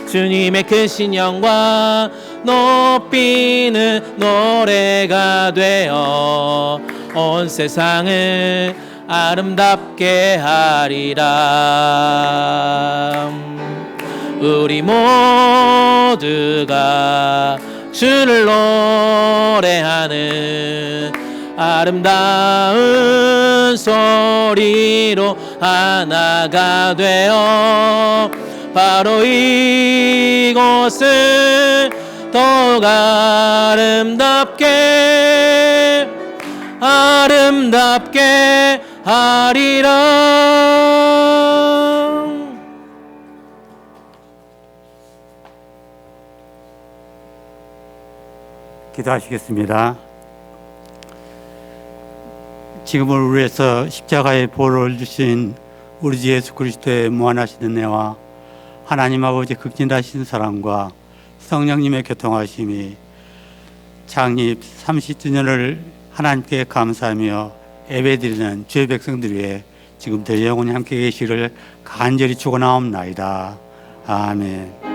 주님의 크신 영광 높이는 노래가 되어 온 세상을 아름답게 하리라. 우리 모두가 주를 노래하는 아름다운 소리로 하나가 되어 바로 이곳을 더욱 아름답게 하리라. 기도하시겠습니다. 지금을 위해서 십자가의 보혈을 주신 우리 주 예수 그리스도의 무한하신 은혜와 하나님 아버지 극진하신 사랑과 성령님의 교통하심이 창립 30주년을 하나님께 감사하며 예배드리는 주의 백성들 위해 지금부터 영원히 함께 계시기를 간절히 축원하옵나이다. 아멘.